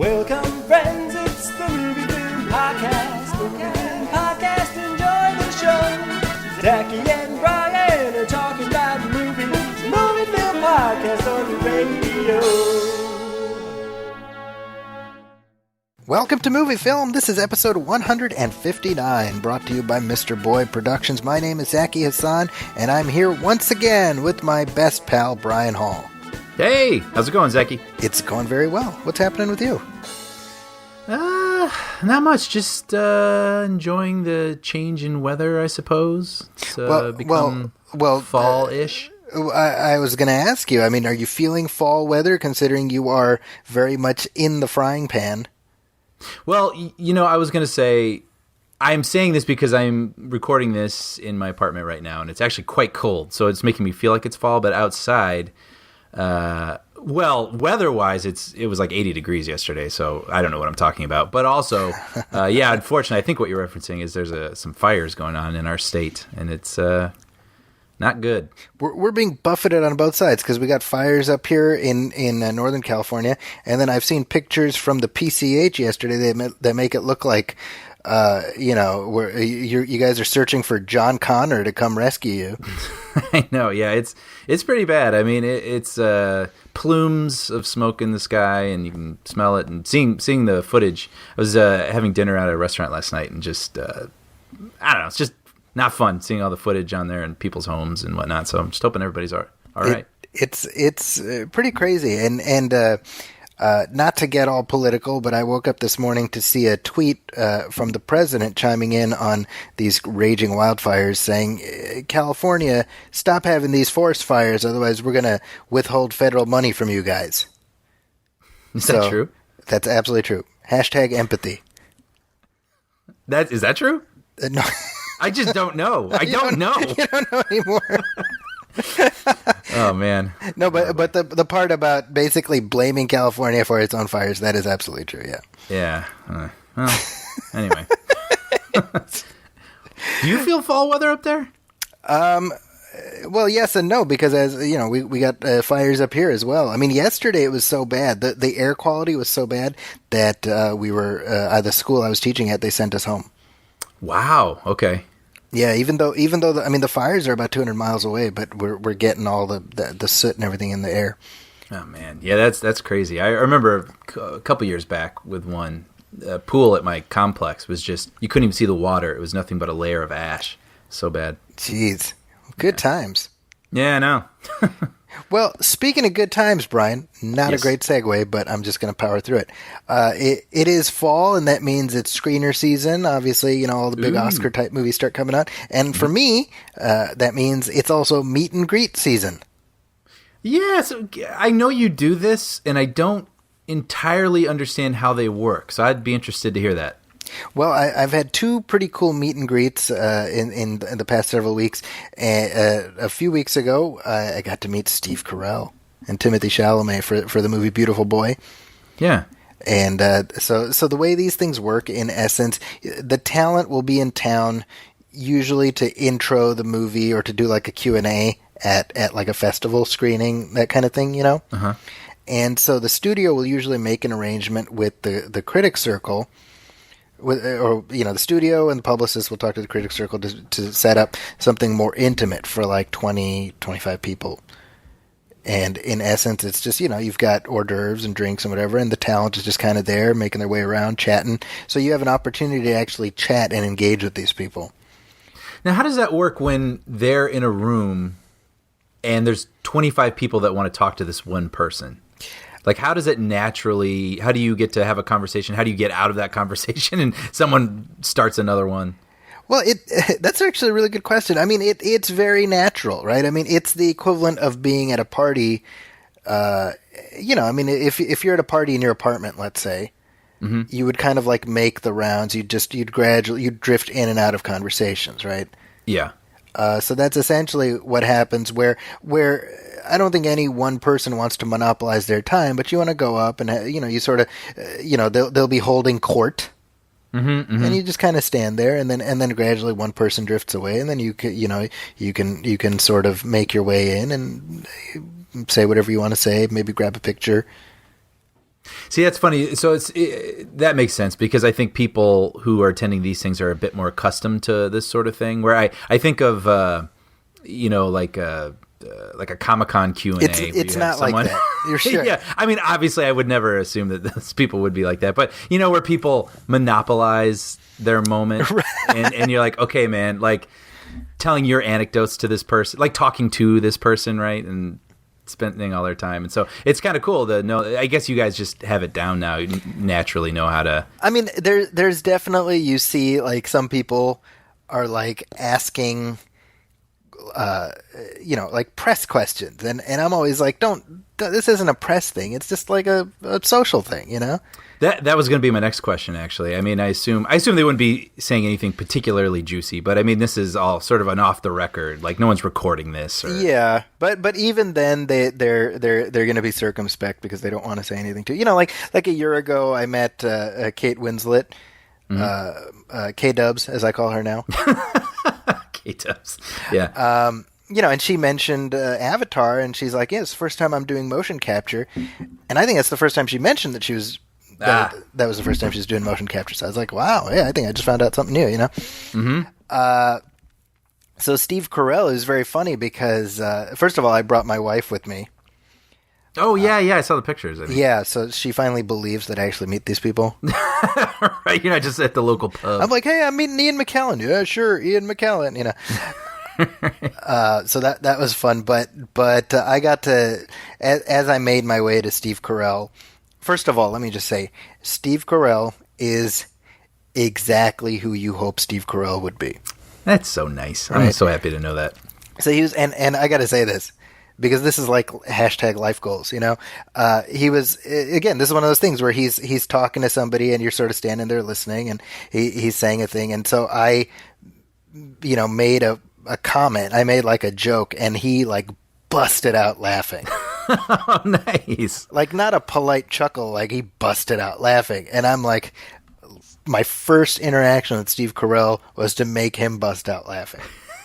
Welcome, friends, it's the Movie Film Podcast. The Movie Film Podcast, enjoy the show. Zachy and Brian are talking about movies. Movie Film Podcast on the radio. Welcome to Movie Film. This is episode 159, brought to you by Mr. Boy Productions. My name is Zachy Hassan, and I'm here once again with my best pal, Brian Hall. Hey, how's it going, Zachy? It's going very well. What's happening with you? Not much. Just enjoying the change in weather, I suppose. It's become fall-ish. I was going to ask you, I mean, are you feeling fall weather, considering you are very much in the frying pan? Well, I was going to say, I'm saying this because I'm recording this in my apartment right now, and it's actually quite cold, so it's making me feel like it's fall, but outside... weather-wise, it was like 80 degrees yesterday, so I don't know what I'm talking about. But also, unfortunately, I think what you're referencing is there's some fires going on in our state, and it's not good. We're being buffeted on both sides because we got fires up here in Northern California, and then I've seen pictures from the PCH yesterday that make it look like, where you guys are searching for John Connor to come rescue you. I know, yeah, it's pretty bad. I mean, it's plumes of smoke in the sky, and you can smell it. And seeing the footage, I was having dinner at a restaurant last night, and just I don't know, it's just not fun seeing all the footage on there and people's homes and whatnot. So I'm just hoping everybody's all right. It's pretty crazy, and not to get all political, but I woke up this morning to see a tweet from the president chiming in on these raging wildfires saying, California, stop having these forest fires, otherwise we're going to withhold federal money from you guys. Is that true? That's absolutely true. Hashtag empathy. Is that true? No. I just don't know. I don't know. You don't know anymore. Oh man. No, but the part about basically blaming California for its own fires, that is absolutely true, yeah. Yeah. Well, anyway. Do you feel fall weather up there? Well, yes and no, because as you know, we got fires up here as well. I mean, yesterday it was so bad, the air quality was so bad that we were at the school I was teaching at, they sent us home. Wow. Okay. Yeah, even though the fires are about 200 miles away, but we're getting all the soot and everything in the air. Oh man, yeah, that's crazy. I remember a couple years back with one pool at my complex was just, you couldn't even see the water. It was nothing but a layer of ash. So bad. Jeez, good times. Yeah, I know. Well, speaking of good times, Brian, not Yes. a great segue, but I'm just going to power through it. It is fall, and that means it's screener season. Obviously, all the big Oscar-type movies start coming out. And for me, that means it's also meet and greet season. Yeah, so I know you do this, and I don't entirely understand how they work, so I'd be interested to hear that. Well, I've had two pretty cool meet and greets in the past several weeks. A few weeks ago, I got to meet Steve Carell and Timothée Chalamet for the movie Beautiful Boy. Yeah. And so the way these things work, in essence, the talent will be in town usually to intro the movie or to do like a Q&A at like a festival screening, that kind of thing, Uh-huh. And so the studio will usually make an arrangement with the Critics Circle, the studio and the publicist will talk to the Critics Circle to set up something more intimate for like 20, 25 people. And in essence, it's just, you've got hors d'oeuvres and drinks and whatever, and the talent is just kind of there, making their way around, chatting. So you have an opportunity to actually chat and engage with these people. Now, how does that work when they're in a room and there's 25 people that want to talk to this one person? Like, how do you get to have a conversation? How do you get out of that conversation and someone starts another one? Well, that's actually a really good question. I mean, it's very natural, right? I mean, it's the equivalent of being at a party. If you're at a party in your apartment, let's say, mm-hmm. you would kind of like make the rounds. You'd drift in and out of conversations, right? Yeah. So that's essentially what happens where I don't think any one person wants to monopolize their time, but you want to go up and, you sort of, they'll be holding court. Mm-hmm, mm-hmm. And you just kind of stand there, and then gradually one person drifts away, and then you can sort of make your way in and say whatever you want to say, maybe grab a picture. See, that's funny. So that makes sense because I think people who are attending these things are a bit more accustomed to this sort of thing. Where I think of like a Comic-Con Q&A. It's not someone... like that. You're sure? Yeah. I mean, obviously, I would never assume that those people would be like that. But where people monopolize their moment, right. and you're like, okay, man, like telling your anecdotes to this person, like talking to this person, right, and spending all their time. And so it's kind of cool to know. I guess you guys just have it down now. You naturally know how to. I mean, there's definitely, you see, like some people are like asking. Like press questions, and I'm always like, this isn't a press thing. It's just like a social thing, That was going to be my next question, actually. I mean, I assume they wouldn't be saying anything particularly juicy, but I mean, this is all sort of an off the record, like no one's recording this. Yeah, but even then, they're going to be circumspect because they don't want to say anything to like a year ago, I met Kate Winslet, K-Dubs as I call her now. K-Dubs. Yeah. And she mentioned Avatar, and she's like, yeah, it's the first time I'm doing motion capture. And I think that's the first time she mentioned that she was, that was the first time she was doing motion capture. So I was like, wow, yeah, I think I just found out something new, Mm-hmm. So Steve Carell is very funny because, first of all, I brought my wife with me. Oh, yeah, I saw the pictures. I mean. Yeah, so she finally believes that I actually meet these people. Right, you're not just at the local pub. I'm like, hey, I'm meeting Ian McKellen. Yeah, sure, Ian McKellen, So that was fun, but I got to, as I made my way to Steve Carell, first of all, let me just say, Steve Carell is exactly who you hope Steve Carell would be. That's so nice. Right? I'm so happy to know that. So he was, and I got to say this, because this is like hashtag life goals, he was, again, this is one of those things where he's talking to somebody and you're sort of standing there listening, and he's saying a thing. And so I, made a comment. I made like a joke, and he like busted out laughing. Oh, nice. Like not a polite chuckle, like he busted out laughing. And I'm like, my first interaction with Steve Carell was to make him bust out laughing.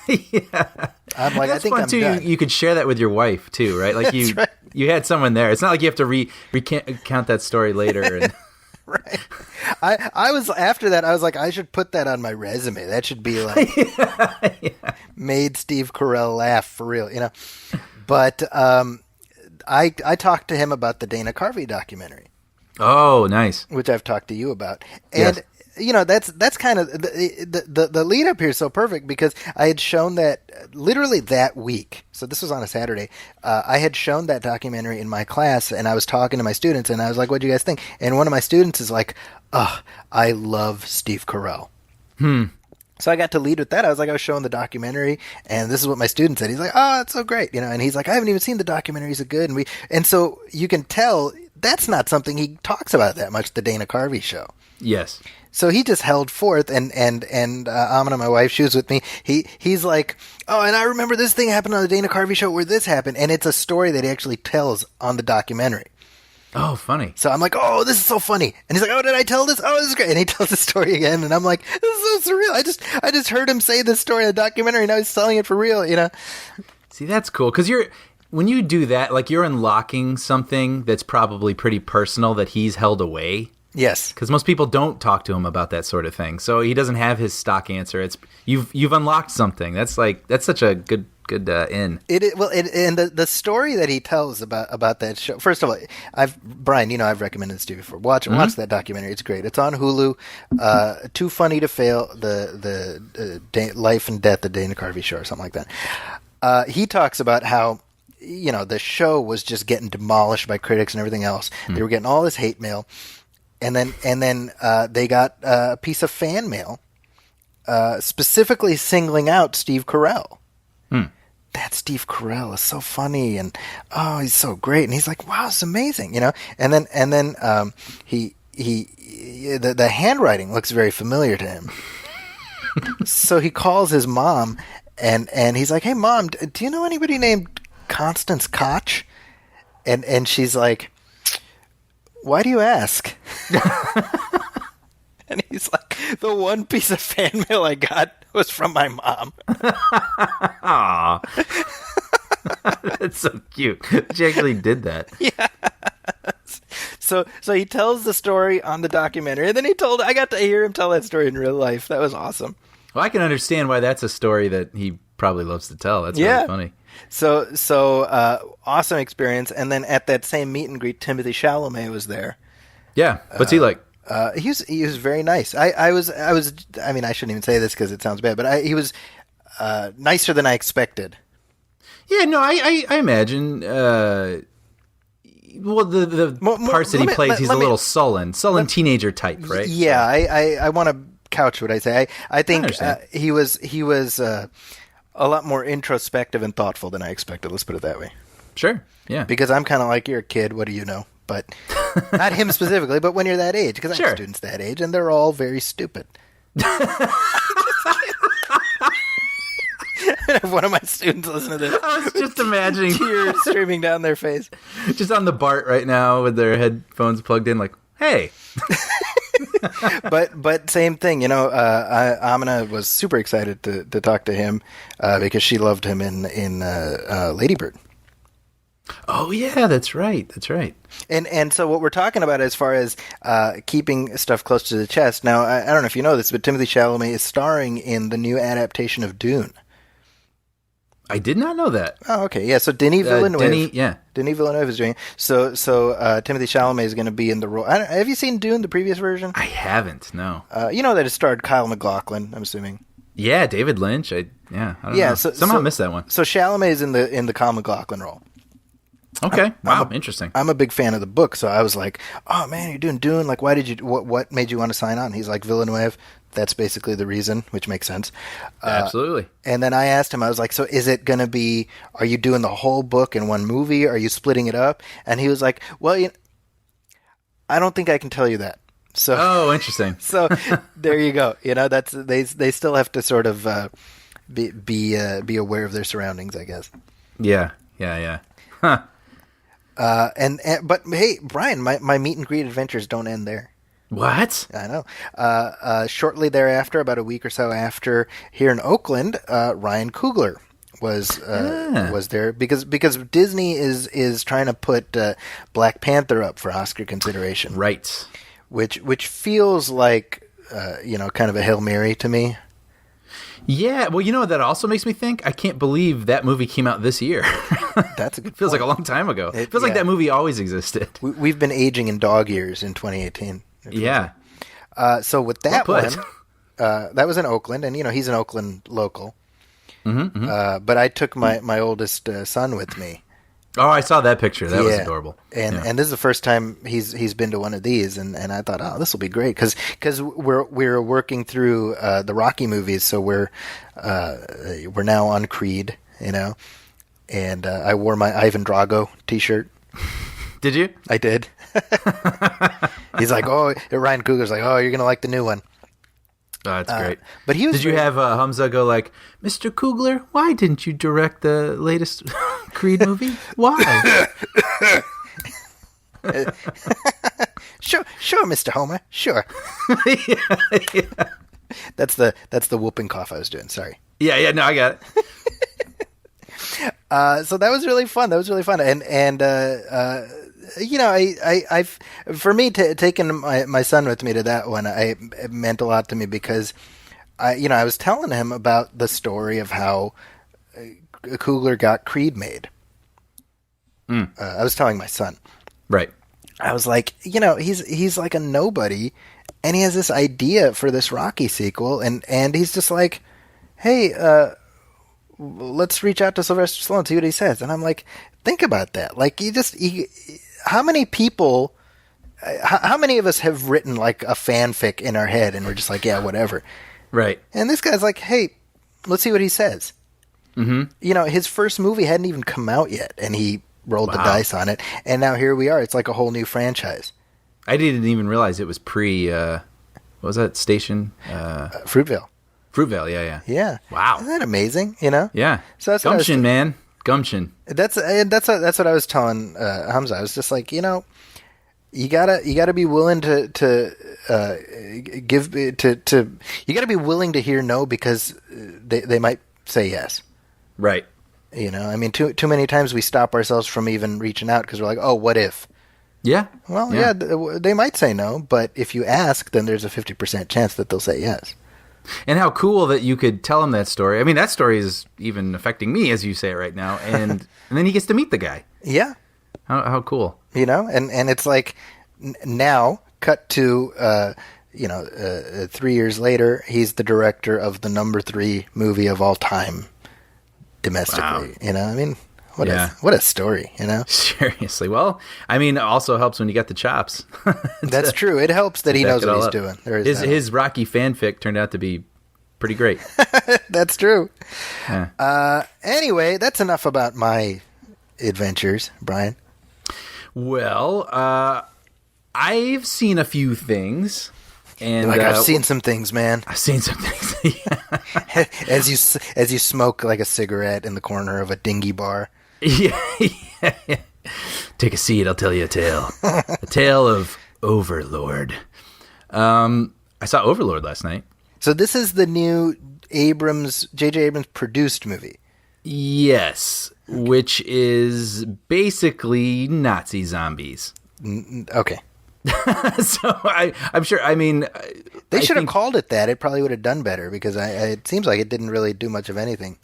Yeah. I'm like, that's I think fun I'm too. done. You could share that with your wife too, right? Like right. You had someone there. It's not like you have to recount that story later. And... Right. I was, after that, I was like, I should put that on my resume. That should be like, yeah. Made Steve Carell laugh for real, But I talked to him about the Dana Carvey documentary. Oh, nice. Which I've talked to you about. And that's kind of the lead up here is so perfect because I had shown that literally that week. So this was on a Saturday. I had shown that documentary in my class, and I was talking to my students, and I was like, "What do you guys think?" And one of my students is like, "Oh, I love Steve Carell." So I got to lead with that. I was showing the documentary, and this is what my student said. He's like, "Oh, that's so great," and he's like, "I haven't even seen the documentary. Is it good?" And so you can tell that's not something he talks about that much. The Dana Carvey show. Yes. So he just held forth, and Amina, my wife, she was with me. He's like, oh, and I remember this thing happened on the Dana Carvey show where this happened, and it's a story that he actually tells on the documentary. Oh, funny. So I'm like, oh, this is so funny. And he's like, oh, did I tell this? Oh, this is great. And he tells the story again, and I'm like, this is so surreal. I just heard him say this story in the documentary, and now he's selling it for real, See, that's cool, because when you do that, like you're unlocking something that's probably pretty personal that he's held away. Yes, because most people don't talk to him about that sort of thing, so he doesn't have his stock answer. It's you've unlocked something. That's such a good in. And the story that he tells about that show. First of all, Brian, I've recommended this to you before. Watch that documentary. It's great. It's on Hulu. Too Funny to Fail: The Life and Death of Dana Carvey Show, or something like that. He talks about how the show was just getting demolished by critics and everything else. They were getting all this hate mail. And then they got a piece of fan mail specifically singling out Steve Carell. That Steve Carell is so funny, and oh, he's so great, and he's like, wow, it's amazing, And then the handwriting looks very familiar to him. So he calls his mom, and he's like, hey, Mom, do you know anybody named Constance Koch? And she's like, why do you ask? And he's like, the one piece of fan mail I got was from my mom. Aw. That's so cute. She actually did that. Yeah. So he tells the story on the documentary, and then I got to hear him tell that story in real life. That was awesome. Well, I can understand why that's a story that he probably loves to tell. That's really funny. So awesome experience. And then at that same meet and greet, Timothée Chalamet was there. Yeah. What's he like? He was very nice. I mean, I shouldn't even say this because it sounds bad, but he was nicer than I expected. Yeah, no, I imagine. Well, the parts that he plays, he's a little sullen teenager type, right? Yeah, I want to couch what I say. I think he was a lot more introspective and thoughtful than I expected. Let's put it that way. Sure. Yeah. Because I'm kind of like, you're a kid. What do you know? But not him specifically. But when you're that age, because I have students that age, and they're all very stupid. If one of my students listen to this, I was just imagining tears streaming down their face, just on the BART right now with their headphones plugged in, like, "Hey." but same thing, Amina was super excited to talk to him because she loved him in Lady Bird. Oh yeah, that's right. And so what we're talking about as far as keeping stuff close to the chest. Now I don't know if you know this, but Timothée Chalamet is starring in the new adaptation of Dune. I did not know that. Oh, okay. Yeah, so Denis Villeneuve. Denis Villeneuve is doing it. So Timothée Chalamet is going to be in the role. Have you seen Dune, the previous version? I haven't, no. You know that it starred Kyle MacLachlan, I'm assuming. Yeah, David Lynch. I don't know. Somehow missed that one. So Chalamet is in the Kyle MacLachlan role. Okay. Wow, interesting. I'm a big fan of the book, so I was like, "Oh man, you're doing Dune. Like, why did you? What made you want to sign on?" He's like, "Villeneuve. That's basically the reason," which makes sense. Absolutely. And then I asked him, I was like, "So is it going to be? Are you doing the whole book in one movie? Are you splitting it up?" And he was like, "Well, I don't think I can tell you that." So, oh, interesting. So there you go. That's they still have to sort of be aware of their surroundings, I guess. Yeah. Huh. But hey, Brian, my meet and greet adventures don't end there. What? I know. Shortly thereafter, about a week or so after, here in Oakland, Ryan Coogler was there because Disney is trying to put Black Panther up for Oscar consideration, right? Which feels like kind of a Hail Mary to me. Yeah, well, that also makes me think, I can't believe that movie came out this year. That's a good Feels point. like a long time ago. It feels like that movie always existed. We've been aging in dog years in 2018. Yeah. So with that one, that was in Oakland, and he's an Oakland local. Mm-hmm. But I took my oldest son with me. Oh, I saw that picture. That was adorable. And this is the first time he's been to one of these, and I thought, oh, this will be great because we're working through the Rocky movies, so we're now on Creed, and I wore my Ivan Drago T-shirt. Did you? I did. He's like, Ryan Coogler's like, oh, you're gonna like the new one. Oh, that's great. But he was. Did you have Hamza go like, Mr. Coogler, why didn't you direct the latest Creed movie? Why? Sure, Mr. Homer. Sure. yeah. That's the whooping cough I was doing. Sorry. Yeah. No, I got it. So that was really fun. And I've for me taking my son with me to that one, it meant a lot to me because I was telling him about the story of how Coogler got Creed made. I was telling my son, right. I was like, he's like a nobody, and he has this idea for this Rocky sequel, and he's just like, hey, let's reach out to Sylvester Stallone and see what he says. And I'm like, think about that. Like, how many people, how many of us have written like a fanfic in our head and we're just like, yeah, whatever. Right. And this guy's like, hey, let's see what he says. Mm-hmm. His first movie hadn't even come out yet, and he rolled the dice on it. And now here we are. It's like a whole new franchise. I didn't even realize it was pre, what was that station? Fruitvale. Fruitvale, yeah. Yeah. Wow. Isn't that amazing? Yeah. So that's gumption, man. Gumption. That's what I was telling Hamza. I was just like, you gotta be willing to you gotta be willing to hear no because they might say yes. Right. I mean, too many times we stop ourselves from even reaching out because we're like, oh, what if? Yeah. Well, yeah, they might say no, but if you ask, then there's a 50% chance that they'll say yes. And how cool that you could tell him that story. I mean, that story is even affecting me as you say it right now. And then he gets to meet the guy. Yeah. How cool. And it's like now cut to 3 years later, he's the director of the number 3 movie of all time domestically. Wow. I mean, what a story, Seriously. Well, I mean, it also helps when you got the chops. That's true. It helps that he knows what he's doing. His Rocky fanfic turned out to be pretty great. That's true. Yeah. Anyway, that's enough about my adventures, Brian. Well, I've seen a few things. And I've seen some things, man. I've seen some things. as you smoke like a cigarette in the corner of a dingy bar. Yeah. Take a seat. I'll tell you a tale. A tale of Overlord. I saw Overlord last night. So this is the new J.J. Abrams produced movie. Yes, which is basically Nazi zombies. Okay. So I'm sure. I mean, they should have called it that. It probably would have done better because it seems like it didn't really do much of anything.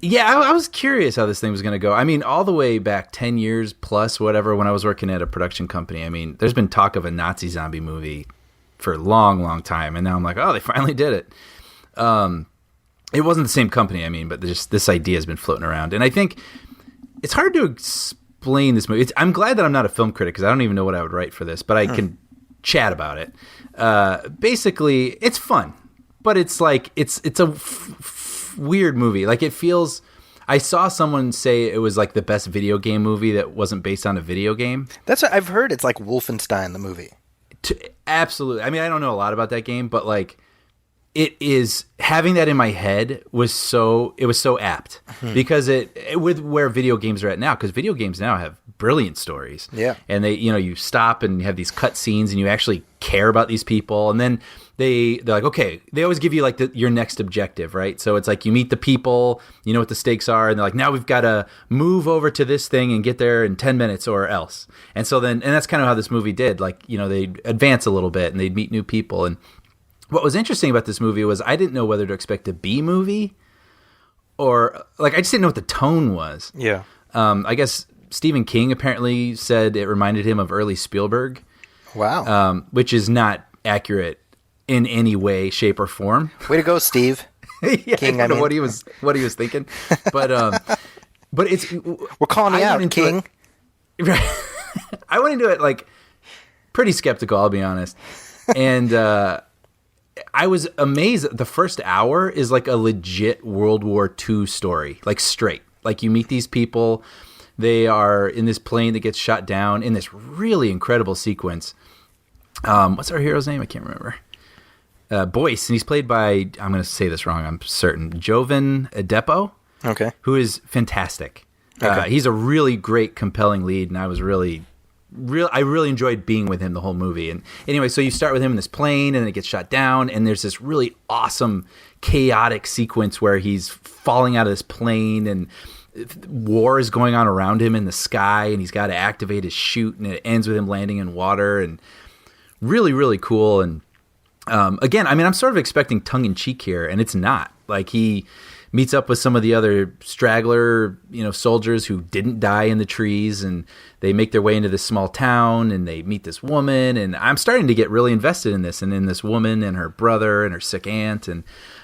Yeah, I was curious how this thing was going to go. I mean, all the way back 10 years plus, whatever, when I was working at a production company. I mean, there's been talk of a Nazi zombie movie for a long, long time, and now I'm like, oh, they finally did it. It wasn't the same company, I mean, but just this idea has been floating around, and I think it's hard to explain this movie. I'm glad that I'm not a film critic because I don't even know what I would write for this, but I can chat about it. Basically, it's fun, but it's like it's a weird movie. Like it feels. I saw someone say it was like the best video game movie that wasn't based on a video game. That's what I've heard. It's like Wolfenstein the movie. Absolutely. I mean, I don't know a lot about that game, but like it is having that in my head was so apt because it with where video games are at now, because video games now have brilliant stories. Yeah. And they, you stop and you have these cut scenes and you actually care about these people. And then they're like, okay, they always give you like your next objective, right? So it's like you meet the people, you know what the stakes are, and they're like, now we've got to move over to this thing and get there in 10 minutes or else. And so then, and that's kind of how this movie did. Like, they'd advance a little bit and they'd meet new people. And what was interesting about this movie was I didn't know whether to expect a B movie or like, I just didn't know what the tone was. Yeah. I guess Stephen King apparently said it reminded him of early Spielberg. Wow. Which is not accurate in any way, shape, or form. Way to go, Steve. Yeah, King, I don't know what he was thinking, but it's we're calling you out, King. Right. I went into it like pretty skeptical, I'll be honest, and I was amazed. The first hour is like a legit World War II story, like straight. Like you meet these people, they are in this plane that gets shot down in this really incredible sequence. What's our hero's name? I can't remember. Boyce, and he's played by, I'm going to say this wrong, I'm certain, Jovan Adepo, okay, who is fantastic. Okay. He's a really great, compelling lead, and I was I really enjoyed being with him the whole movie. And anyway, so you start with him in this plane, and then it gets shot down, and there's this really awesome, chaotic sequence where he's falling out of this plane, and war is going on around him in the sky, and he's got to activate his chute, and it ends with him landing in water, and really, really cool. And again, I mean, I'm sort of expecting tongue-in-cheek here, and it's not. Like, he meets up with some of the other straggler, soldiers who didn't die in the trees, and they make their way into this small town, and they meet this woman, and I'm starting to get really invested in this, and in this woman and her brother and her sick aunt, and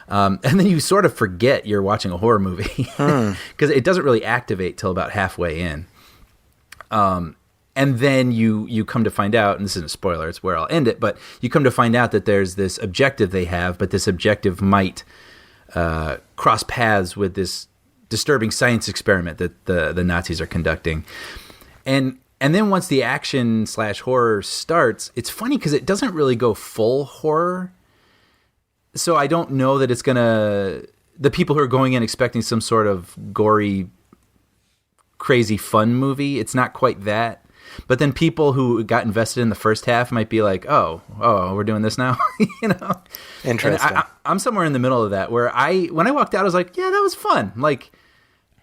then you sort of forget you're watching a horror movie because it doesn't really activate till about halfway in. And then you come to find out, and this isn't a spoiler, it's where I'll end it, but you come to find out that there's this objective they have, but this objective might cross paths with this disturbing science experiment that the Nazis are conducting. And then once the action / horror starts, it's funny because it doesn't really go full horror. So I don't know that it's going to... The people who are going in expecting some sort of gory, crazy fun movie, it's not quite that. But then people who got invested in the first half might be like, oh, we're doing this now, Interesting. I'm somewhere in the middle of that where when I walked out, I was like, yeah, that was fun. Like,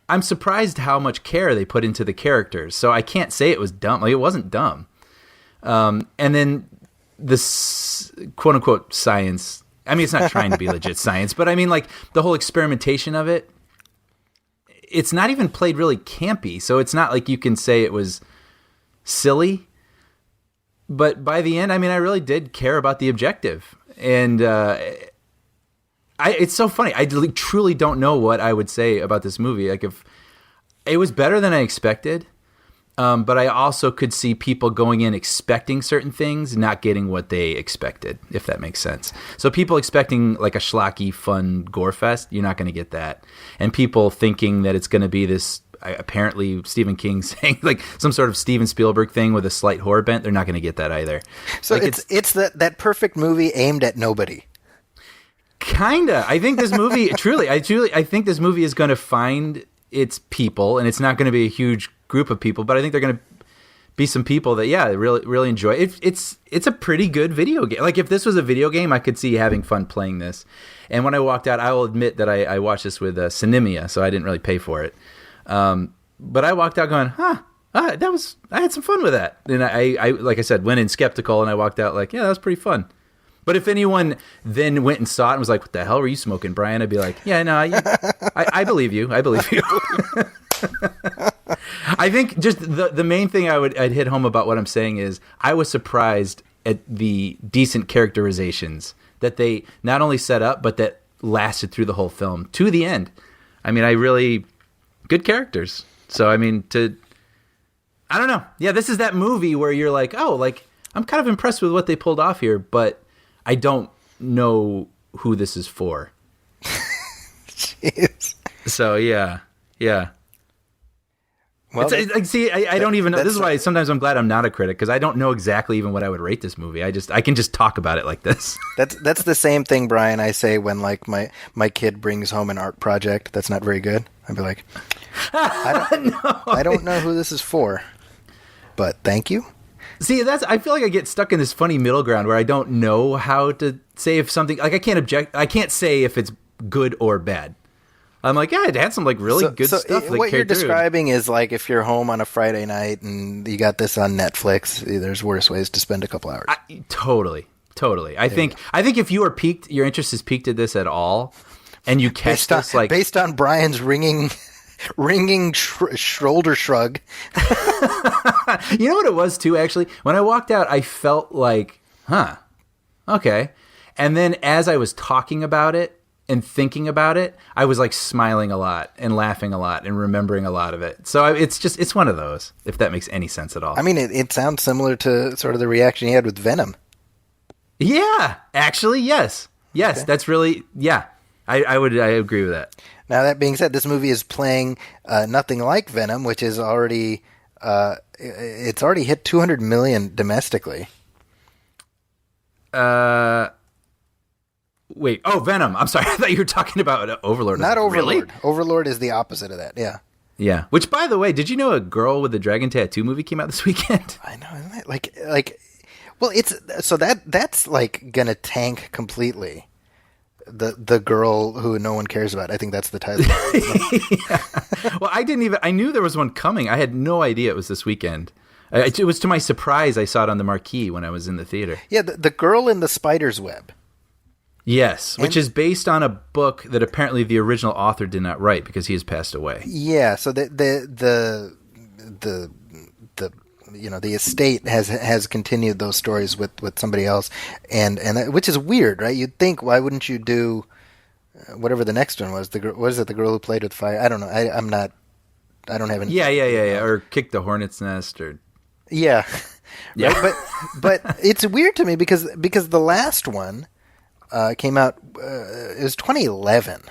I'm surprised how much care they put into the characters. So I can't say it was dumb. Like, it wasn't dumb. And then this quote unquote science. I mean, it's not trying to be legit science, but I mean, like the whole experimentation of it. It's not even played really campy, so it's not like you can say it was silly. But by the end, I mean, I really did care about the objective, and it's so funny. I truly don't know what I would say about this movie. Like, if it was better than I expected, but I also could see people going in expecting certain things, not getting what they expected, if that makes sense. So people expecting like a schlocky, fun gore fest, you're not going to get that. And people thinking that it's going to be this, apparently Stephen King saying like some sort of Steven Spielberg thing with a slight horror bent, they're not going to get that either. So like it's that perfect movie aimed at nobody. Kinda. I think this movie I think this movie is going to find its people, and it's not going to be a huge group of people, but I think they're going to be some people that really enjoy it. It's a pretty good video game. Like, if this was a video game, I could see having fun playing this. And when I walked out, I will admit that I watched this with Cinemia, so I didn't really pay for it. But I walked out going, I had some fun with that. And I like I said, went in skeptical, and I walked out like, yeah, that was pretty fun. But if anyone then went and saw it and was like, what the hell were you smoking, Brian? I'd be like, yeah, no, I believe you. I believe you. I think just the main thing I'd hit home about what I'm saying is I was surprised at the decent characterizations that they not only set up, but that lasted through the whole film to the end. I mean, good characters. So, I mean, I don't know. Yeah, this is that movie where you're like, oh, like, I'm kind of impressed with what they pulled off here, but I don't know who this is for. Jeez. So, yeah. Well, I don't even know. This is why sometimes I'm glad I'm not a critic, because I don't know exactly even what I would rate this movie. I can just talk about it like this. That's the same thing, Brian, I say when like my kid brings home an art project that's not very good. I'd be like, I don't know who this is for, but thank you. See, I feel like I get stuck in this funny middle ground where I don't know how to say if something, like, I can't say if it's good or bad. I'm like, yeah, it had some like really good stuff. What you're describing is like if you're home on a Friday night and you got this on Netflix, there's worse ways to spend a couple hours. Totally. I think if you are piqued, your interest is piqued at this at all, and you catch this like based on Brian's ringing shoulder shrug. You know what it was too, actually? When I walked out, I felt like, okay. And then as I was talking about it and thinking about it, I was like smiling a lot and laughing a lot and remembering a lot of it. So it's one of those, if that makes any sense at all. I mean, it sounds similar to sort of the reaction you had with Venom. Yeah, actually, yes. Okay. That's really, yeah. I agree with that. Now, that being said, this movie is playing nothing like Venom, which is already it's already hit 200 million domestically. Wait. Oh, Venom. I'm sorry. I thought you were talking about Overlord. Not Overlord. Really? Overlord is the opposite of that. Yeah. Yeah. Which, by the way, did you know a Girl with a Dragon Tattoo movie came out this weekend? I know. Isn't it? Like, well, it's so that's like gonna tank completely. The girl who no one cares about. I think that's the title. Yeah. Well, I knew there was one coming. I had no idea it was this weekend. It was to my surprise. I saw it on the marquee when I was in the theater. Yeah, the girl in the spider's web. Yes, which is based on a book that apparently the original author did not write because he has passed away. Yeah, so the estate has continued those stories with somebody else, and which is weird, right? You'd think, why wouldn't you do whatever the next one was? The girl who played with fire? I don't know. I don't have any. Yeah. Or Kick the Hornet's Nest, or yeah. Right? But it's weird to me because the last one came out. It was 2011.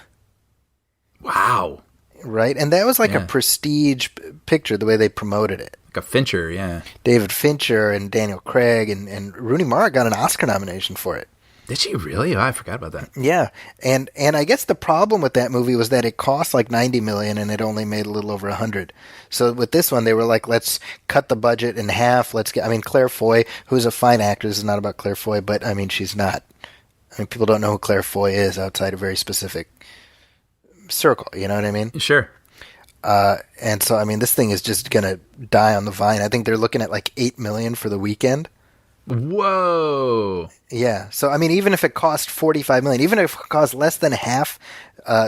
Wow. Right, and that was like a prestige picture, the way they promoted it. Like a Fincher, yeah. David Fincher and Daniel Craig and Rooney Mara got an Oscar nomination for it. Did she really? Oh, I forgot about that. Yeah, and I guess the problem with that movie was that it cost like $90 million and it only made a little over $100. So with this one, they were like, let's cut the budget in half. Claire Foy, who's a fine actress, this is not about Claire Foy, but I mean, she's not. I mean, people don't know who Claire Foy is outside a very specific circle, you know what I mean? Sure. And so, I mean, this thing is just going to die on the vine. I think they're looking at like $8 million for the weekend. Whoa. Yeah. So, I mean, even if it cost $45 million, even if it cost less than half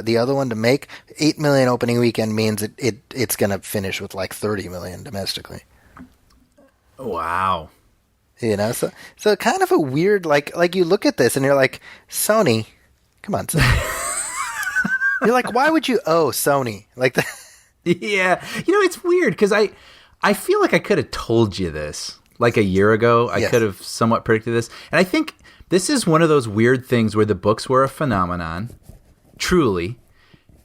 the other one to make, $8 million opening weekend means it's going to finish with like $30 million domestically. Wow. You know, so kind of a weird, like you look at this and you're like, Sony, come on, Sony. You're like, why would you owe Sony like that? Yeah. You know, it's weird because I feel like I could have told you this like a year ago. I could have somewhat predicted this. And I think this is one of those weird things where the books were a phenomenon, truly,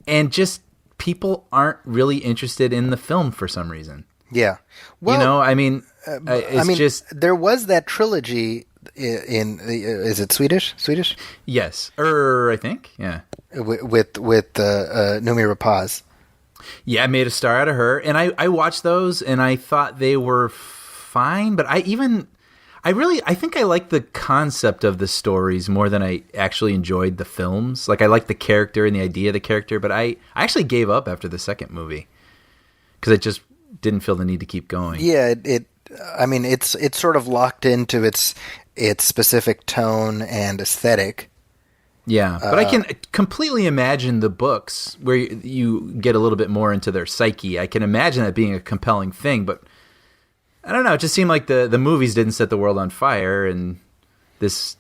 and just people aren't really interested in the film for some reason. Yeah. Well, you know, I mean, it's just... There was that trilogy in is it Swedish? Yes. I think. Yeah. With Noomi Rapace. Yeah, I made a star out of her. And I watched those and I thought they were fine, but I think I like the concept of the stories more than I actually enjoyed the films. Like, I like the character and the idea of the character, but I actually gave up after the second movie because I just didn't feel the need to keep going. Yeah, it's sort of locked into its specific tone and aesthetic. Yeah, but I can completely imagine the books where you get a little bit more into their psyche. I can imagine that being a compelling thing, but I don't know. It just seemed like the movies didn't set the world on fire, and this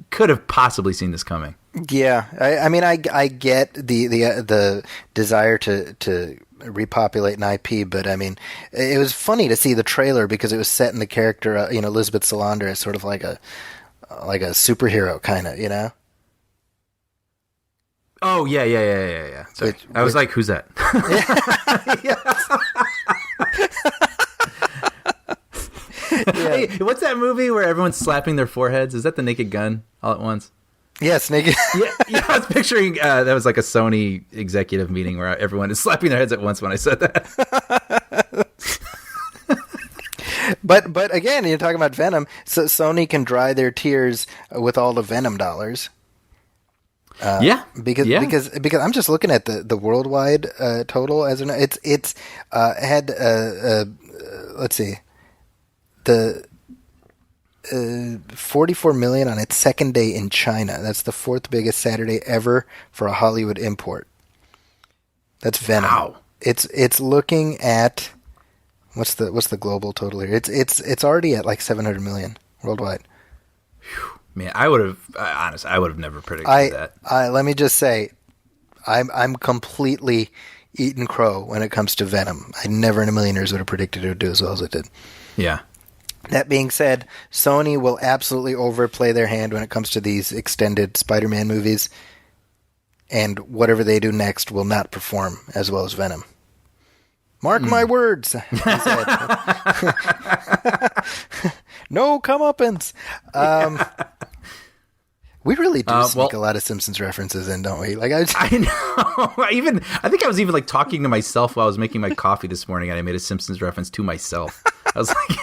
could have possibly seen this coming. Yeah, I get the desire to repopulate an IP, but I mean, it was funny to see the trailer because it was set in the character, Elizabeth Salander as sort of like a superhero kind of, you know. Oh yeah. Sorry. I was like, who's that? Hey, what's that movie where everyone's slapping their foreheads? Is that The Naked Gun all at once? Yes, Naked. yeah, I was picturing that was like a Sony executive meeting where everyone is slapping their heads at once when I said that. But again, you're talking about Venom, so Sony can dry their tears with all the Venom dollars. Because I'm just looking at the worldwide total as it's had let's see, the 44 million on its second day in China. That's the fourth biggest Saturday ever for a Hollywood import. That's Venom. Wow. It's looking at what's the global total here? It's already at like 700 million worldwide. Whew. Man, I would have never predicted that. Let me just say, I'm completely eaten crow when it comes to Venom. I never in a million years would have predicted it would do as well as it did. Yeah. That being said, Sony will absolutely overplay their hand when it comes to these extended Spider-Man movies, and whatever they do next will not perform as well as Venom. Mark my words. No comeuppance. We really do sneak a lot of Simpsons references in, don't we? Like I know. I think I was even like talking to myself while I was making my coffee this morning, and I made a Simpsons reference to myself. I was like,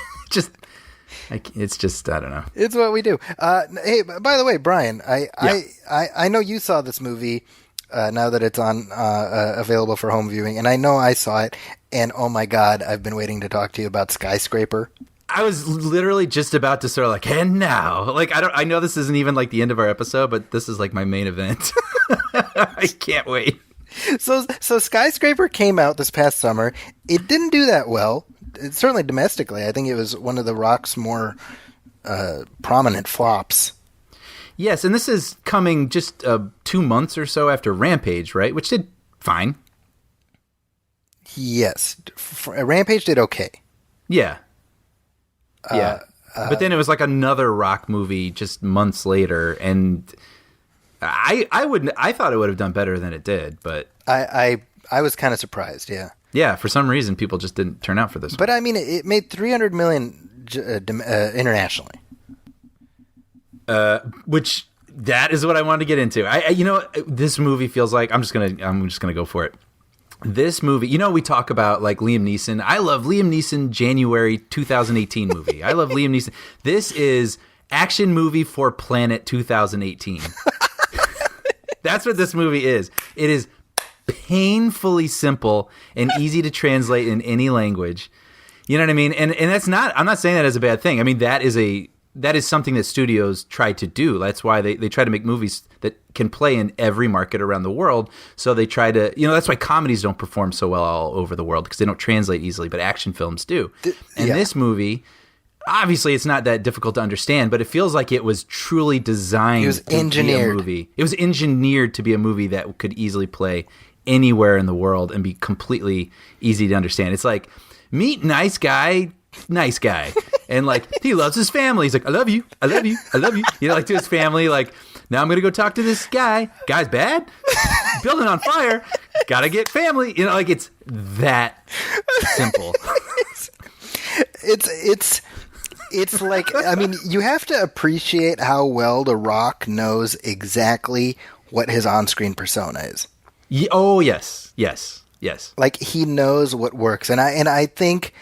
it's just I don't know. It's what we do. Hey, by the way, Brian, I know you saw this movie now that it's on available for home viewing, and I know I saw it, and oh my God, I've been waiting to talk to you about Skyscraper. I was literally just about to sort of like, and now, like, I know this isn't even like the end of our episode, but this is like my main event. I can't wait. So Skyscraper came out this past summer. It didn't do that well. Certainly domestically. I think it was one of The Rock's more prominent flops. Yes, and this is coming just 2 months or so after Rampage, right? Which did fine. Yes. Rampage did okay. Yeah. Yeah. But then it was like another Rock movie just months later, and I thought it would have done better than it did, but I was kind of surprised, yeah. Yeah, for some reason people just didn't turn out for this But one. I mean, it made $300 million internationally. Which that is what I wanted to get into. This movie feels like I'm just gonna go for it. This movie, we talk about like Liam Neeson. I love Liam Neeson January 2018 movie. I love Liam Neeson. This is action movie for Planet 2018. That's what this movie is. It is painfully simple and easy to translate in any language. You know what I mean? And that's not, I'm not saying that as a bad thing. I mean, that is a that is something that studios try to do. That's why they try to make movies that can play in every market around the world. So they try to, that's why comedies don't perform so well all over the world, because they don't translate easily, but action films do. And this movie, obviously it's not that difficult to understand, but it feels like it was truly designed to be a movie. It was engineered to be a movie that could easily play anywhere in the world and be completely easy to understand. It's like, meet nice guy. And like, he loves his family. He's like, I love you. Like to his family, like, now I'm going to go talk to this guy. Guy's bad. Building on fire. Got to get family. Like it's that simple. It's like, I mean, you have to appreciate how well The Rock knows exactly what his on-screen persona is. Oh, yes. Like, he knows what works. And I think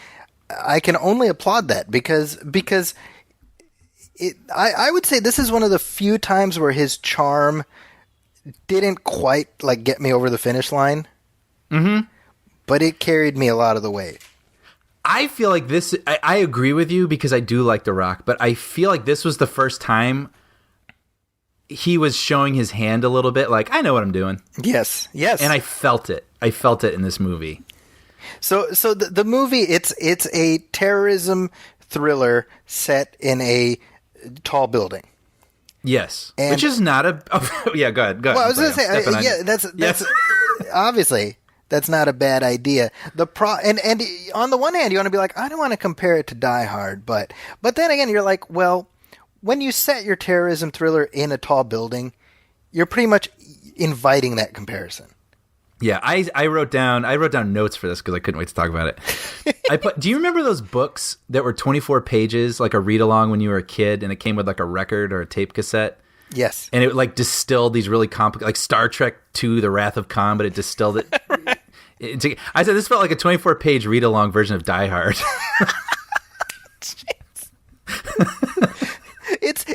I can only applaud that because I would say this is one of the few times where his charm didn't quite like get me over the finish line. Mm-hmm. But it carried me a lot of the way. I feel like this, I agree with you because I do like The Rock, but I feel like this was the first time he was showing his hand a little bit, like, I know what I'm doing. Yes. And I felt it in this movie. So the movie, it's a terrorism thriller set in a tall building. Yes, which is not a. Yeah, go ahead. Well, I was going to say, that's obviously that's not a bad idea. And on the one hand, you want to be like, I don't want to compare it to Die Hard, but then again, you're like, well, when you set your terrorism thriller in a tall building, you're pretty much inviting that comparison. Yeah, I wrote down notes for this because I couldn't wait to talk about it. Do you remember those books that were 24 pages, like a read along when you were a kid, and it came with like a record or a tape cassette? Yes. And it like distilled these really complicated, like Star Trek II: The Wrath of Khan, but it distilled it. Right. I said this felt like a 24-page read along version of Die Hard.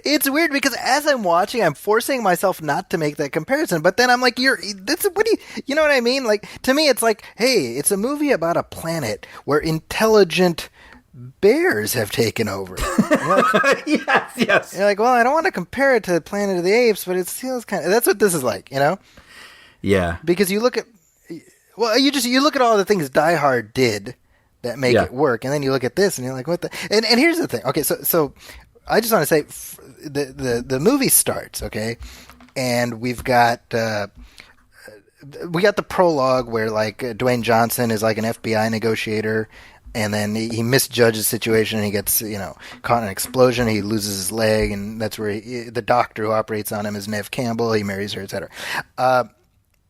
It's weird because as I'm watching, I'm forcing myself not to make that comparison. But then I'm like, you know what I mean? Like, to me, it's like, hey, it's a movie about a planet where intelligent bears have taken over. Like, yes. You're like, well, I don't want to compare it to Planet of the Apes, but it feels kind of, that's what this is like, Yeah. Because you look at, well, you look at all the things Die Hard did that make it work, and then you look at this and you're like, what the, and here's the thing. Okay, so I just want to say the movie starts, okay, and we've got the prologue where like Dwayne Johnson is like an FBI negotiator, and then he misjudges the situation and he gets caught in an explosion. He loses his leg, and that's where the doctor who operates on him is Neve Campbell. He marries her, etc.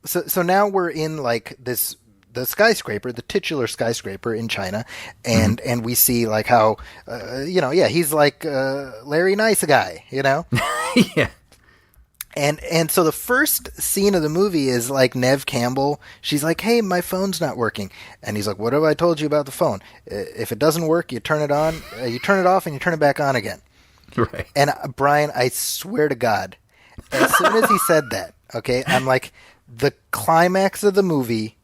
So now we're in like the skyscraper, the titular skyscraper in China, and we see like how he's like Larry Nice Guy, Yeah. And so the first scene of the movie is like Neve Campbell. She's like, "Hey, my phone's not working," and he's like, "What have I told you about the phone? If it doesn't work, you turn it on, you turn it off, and you turn it back on again." Right. And Brian, I swear to God, as soon as he said that, okay, I'm like, the climax of the movie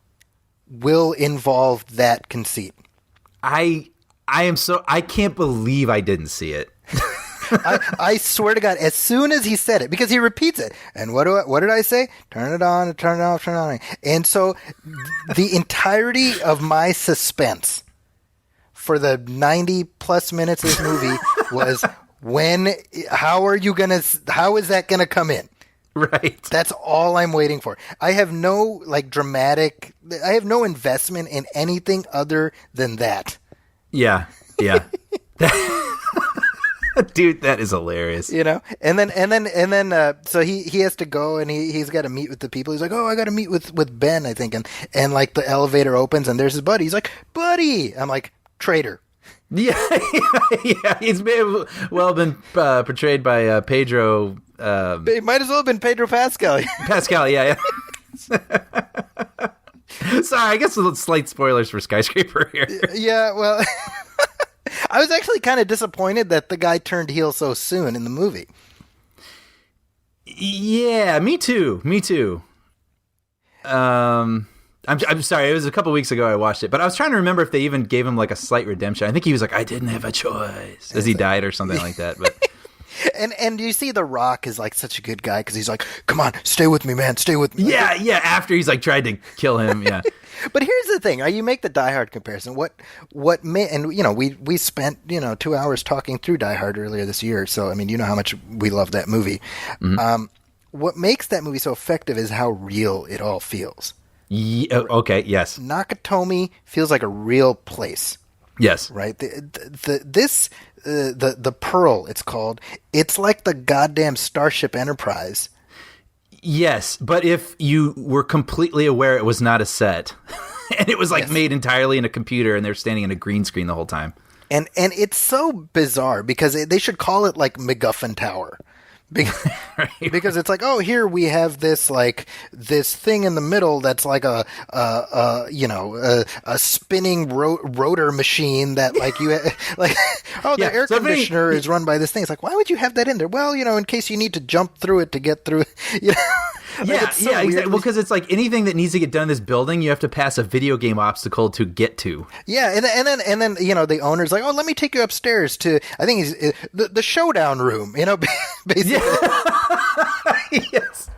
will involve that conceit. I can't believe I didn't see it. I swear to God, as soon as he said it, because he repeats it, and what did I say? Turn it on, turn it off, turn it on. And so the entirety of my suspense for the 90 plus minutes of this movie was how is that gonna come in? Right. That's all I'm waiting for. I have no I have no investment in anything other than that. Yeah. Dude, that is hilarious. And then so he has to go and he's got to meet with the people. He's like, "Oh, I got to meet with Ben, I think." And like the elevator opens and there's his buddy. He's like, "Buddy." I'm like, "Traitor." Yeah. He's been portrayed by Pedro. It might as well have been Pedro Pascal. Pascal, yeah. Sorry, I guess a slight spoilers for Skyscraper here. Yeah, well, I was actually kind of disappointed that the guy turned heel so soon in the movie. Yeah, me too. I'm sorry, it was a couple weeks ago I watched it, but I was trying to remember if they even gave him like a slight redemption. I think he was like, "I didn't have a choice," as he died or something like that. But And you see The Rock is like such a good guy because he's like, come on, stay with me, man, stay with me. Yeah, yeah. After he's like tried to kill him, yeah. But here's the thing: you make the Die Hard comparison. And you know, we spent 2 hours talking through Die Hard earlier this year. So I mean, you know how much we love that movie. Mm-hmm. What makes that movie so effective is how real it all feels. Okay. Yes. Nakatomi feels like a real place. Yes. Right. The Pearl, it's called. It's like the goddamn Starship Enterprise. Yes, but if you were completely aware it was not a set, and it was like made entirely in a computer, and they're standing in a green screen the whole time. And it's so bizarre because they should call it like MacGuffin Tower. Because it's like, oh, here we have this thing in the middle that's like a spinning rotor machine that the air conditioner is run by this thing. It's like, why would you have that in there? Well, in case you need to jump through it to get through. Exactly. Well, because it's like anything that needs to get done in this building, you have to pass a video game obstacle to get to. Yeah, and then the owner's like, oh, let me take you upstairs to, I think he's the showdown room. Basically. Yes.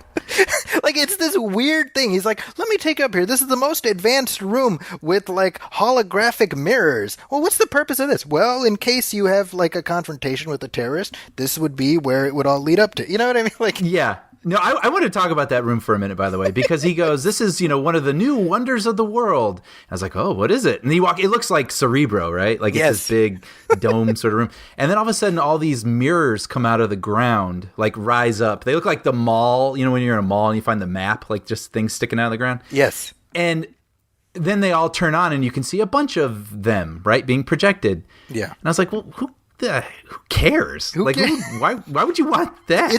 Like, it's this weird thing. He's like, let me take you up here. This is the most advanced room with like holographic mirrors. Well, what's the purpose of this? Well, in case you have like a confrontation with a terrorist, this would be where it would all lead up to. You know what I mean? Like, yeah. No, I want to talk about that room for a minute, by the way, because he goes, this is, one of the new wonders of the world. I was like, oh, what is it? And it looks like Cerebro, right? Like it's this big dome sort of room. And then all of a sudden, all these mirrors come out of the ground, like rise up. They look like the mall, when you're in a mall and you find the map, like just things sticking out of the ground. Yes. And then they all turn on and you can see a bunch of them, right, being projected. Yeah. And I was like, well, who cares? Why would you want that?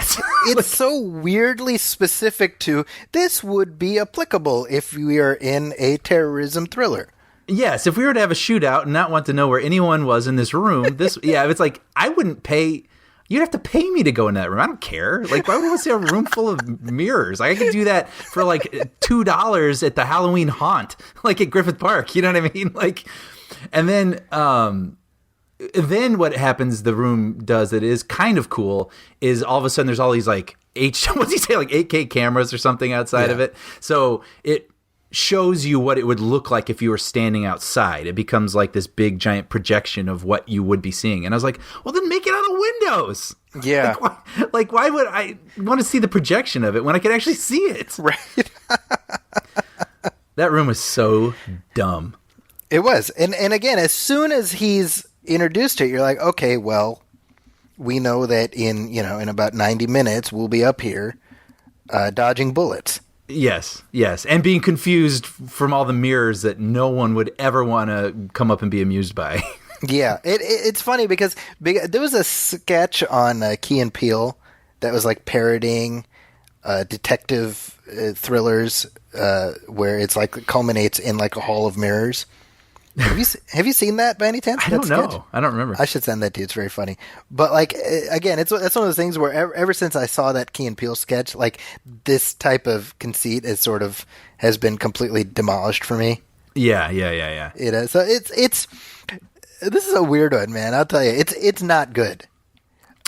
It's so weirdly specific to this would be applicable if we are in a terrorism thriller. Yes, if we were to have a shootout and not want to know where anyone was in this room, it's like I wouldn't pay. You'd have to pay me to go in that room. I don't care. Like, why would I want to see a room full of mirrors? I could do that for like $2 at the Halloween haunt, like at Griffith Park. You know what I mean? Like, and then what happens, the room does that is kind of cool, is all of a sudden there's all these like what's he say, like 8K cameras or something outside of it. So it shows you what it would look like if you were standing outside. It becomes like this big giant projection of what you would be seeing. And I was like, well, then make it out of windows. Yeah. Why would I want to see the projection of it when I could actually see it? Right. That room was so dumb. It was. And again, as soon as he's introduced to it, you're like, okay, well, we know that in about 90 minutes we'll be up here dodging bullets. Yes, and being confused from all the mirrors that no one would ever want to come up and be amused by. Yeah, it's funny because there was a sketch on Key and Peele that was like parodying detective thrillers where it's like it culminates in like a hall of mirrors. Have you seen that by any chance? I don't know. Sketch? I don't remember. I should send that to you. It's very funny. But like again, that's one of those things where ever since I saw that Key and Peele sketch, like this type of conceit has been completely demolished for me. Yeah. It is. So it's this is a weird one, man. I'll tell you, it's not good.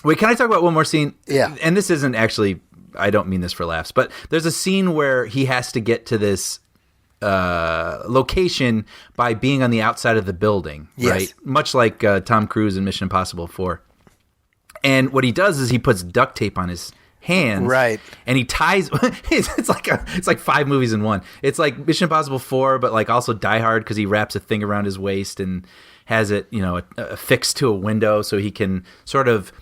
Wait, can I talk about one more scene? Yeah. And this isn't actually. I don't mean this for laughs, but there's a scene where he has to get to this location by being on the outside of the building, right? Much like Tom Cruise in Mission Impossible 4. And what he does is he puts duct tape on his hands, right? And he ties. it's like 5 movies in one. It's like Mission Impossible 4, but like also Die Hard because he wraps a thing around his waist and has it, affixed to a window so he can sort of.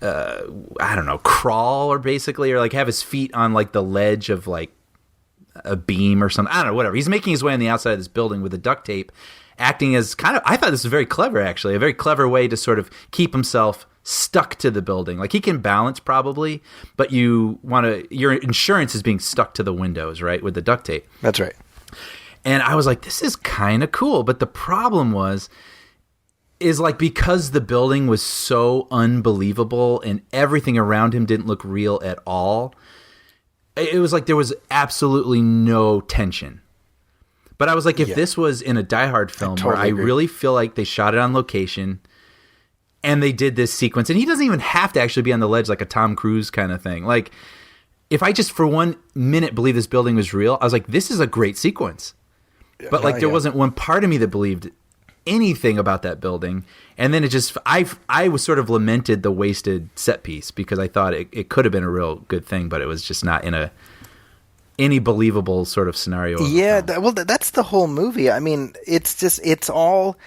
I don't know, crawl or like have his feet on like the ledge of like a beam or something. I don't know, whatever. He's making his way on the outside of this building with the duct tape, acting as kind of, I thought this was very clever, actually, a very clever way to sort of keep himself stuck to the building. Like he can balance probably, but your insurance is being stuck to the windows, right? With the duct tape. That's right. And I was like, this is kind of cool. But the problem is like because the building was so unbelievable and everything around him didn't look real at all, it was like there was absolutely no tension. But I was like, if this was in a Die Hard film where I really feel like they shot it on location, and they did this sequence, and he doesn't even have to actually be on the ledge like a Tom Cruise kind of thing. Like, if I just for 1 minute believed this building was real, I was like, this is a great sequence. But like, there wasn't one part of me that believed anything about that building. And then it just, I was sort of lamented the wasted set piece because I thought it could have been a real good thing, but it was just not in any believable sort of scenario. Yeah, that's the whole movie. I mean, it's all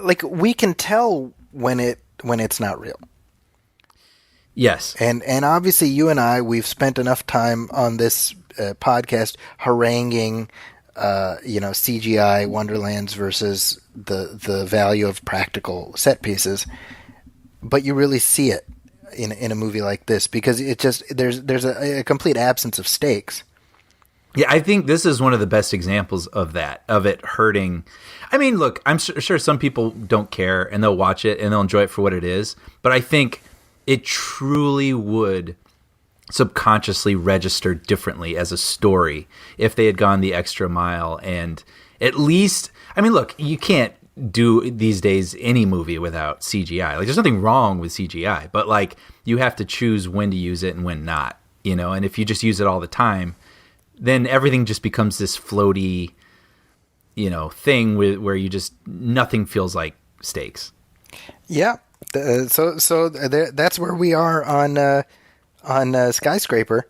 like, we can tell when it's not real. Yes. And obviously you and I, we've spent enough time on this podcast haranguing, CGI Wonderlands versus the value of practical set pieces. But you really see it in a movie like this because it just, there's a complete absence of stakes. Yeah, I think this is one of the best examples of that, of it hurting. I mean, look, I'm sure some people don't care and they'll watch it and they'll enjoy it for what it is. But I think it truly would subconsciously register differently as a story if they had gone the extra mile. And at least, I mean, look, you can't do these days any movie without CGI. Like, there's nothing wrong with CGI, but like, you have to choose when to use it and when not, and if you just use it all the time, then everything just becomes this floaty, thing where you just, nothing feels like stakes. Yeah. So that's where we are on Skyscraper.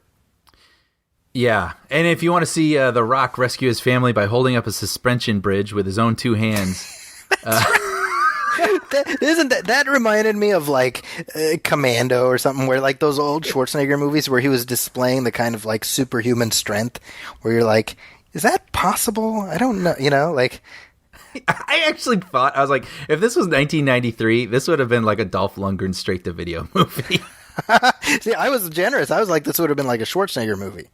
Yeah, and if you want to see The Rock rescue his family by holding up a suspension bridge with his own two hands, that reminded me of like Commando or something, where like those old Schwarzenegger movies where he was displaying the kind of like superhuman strength, where you're like, is that possible? I don't know, like. I actually thought, I was like, if this was 1993, this would have been like a Dolph Lundgren straight-to-video movie. See, I was generous. I was like, this would have been like a Schwarzenegger movie.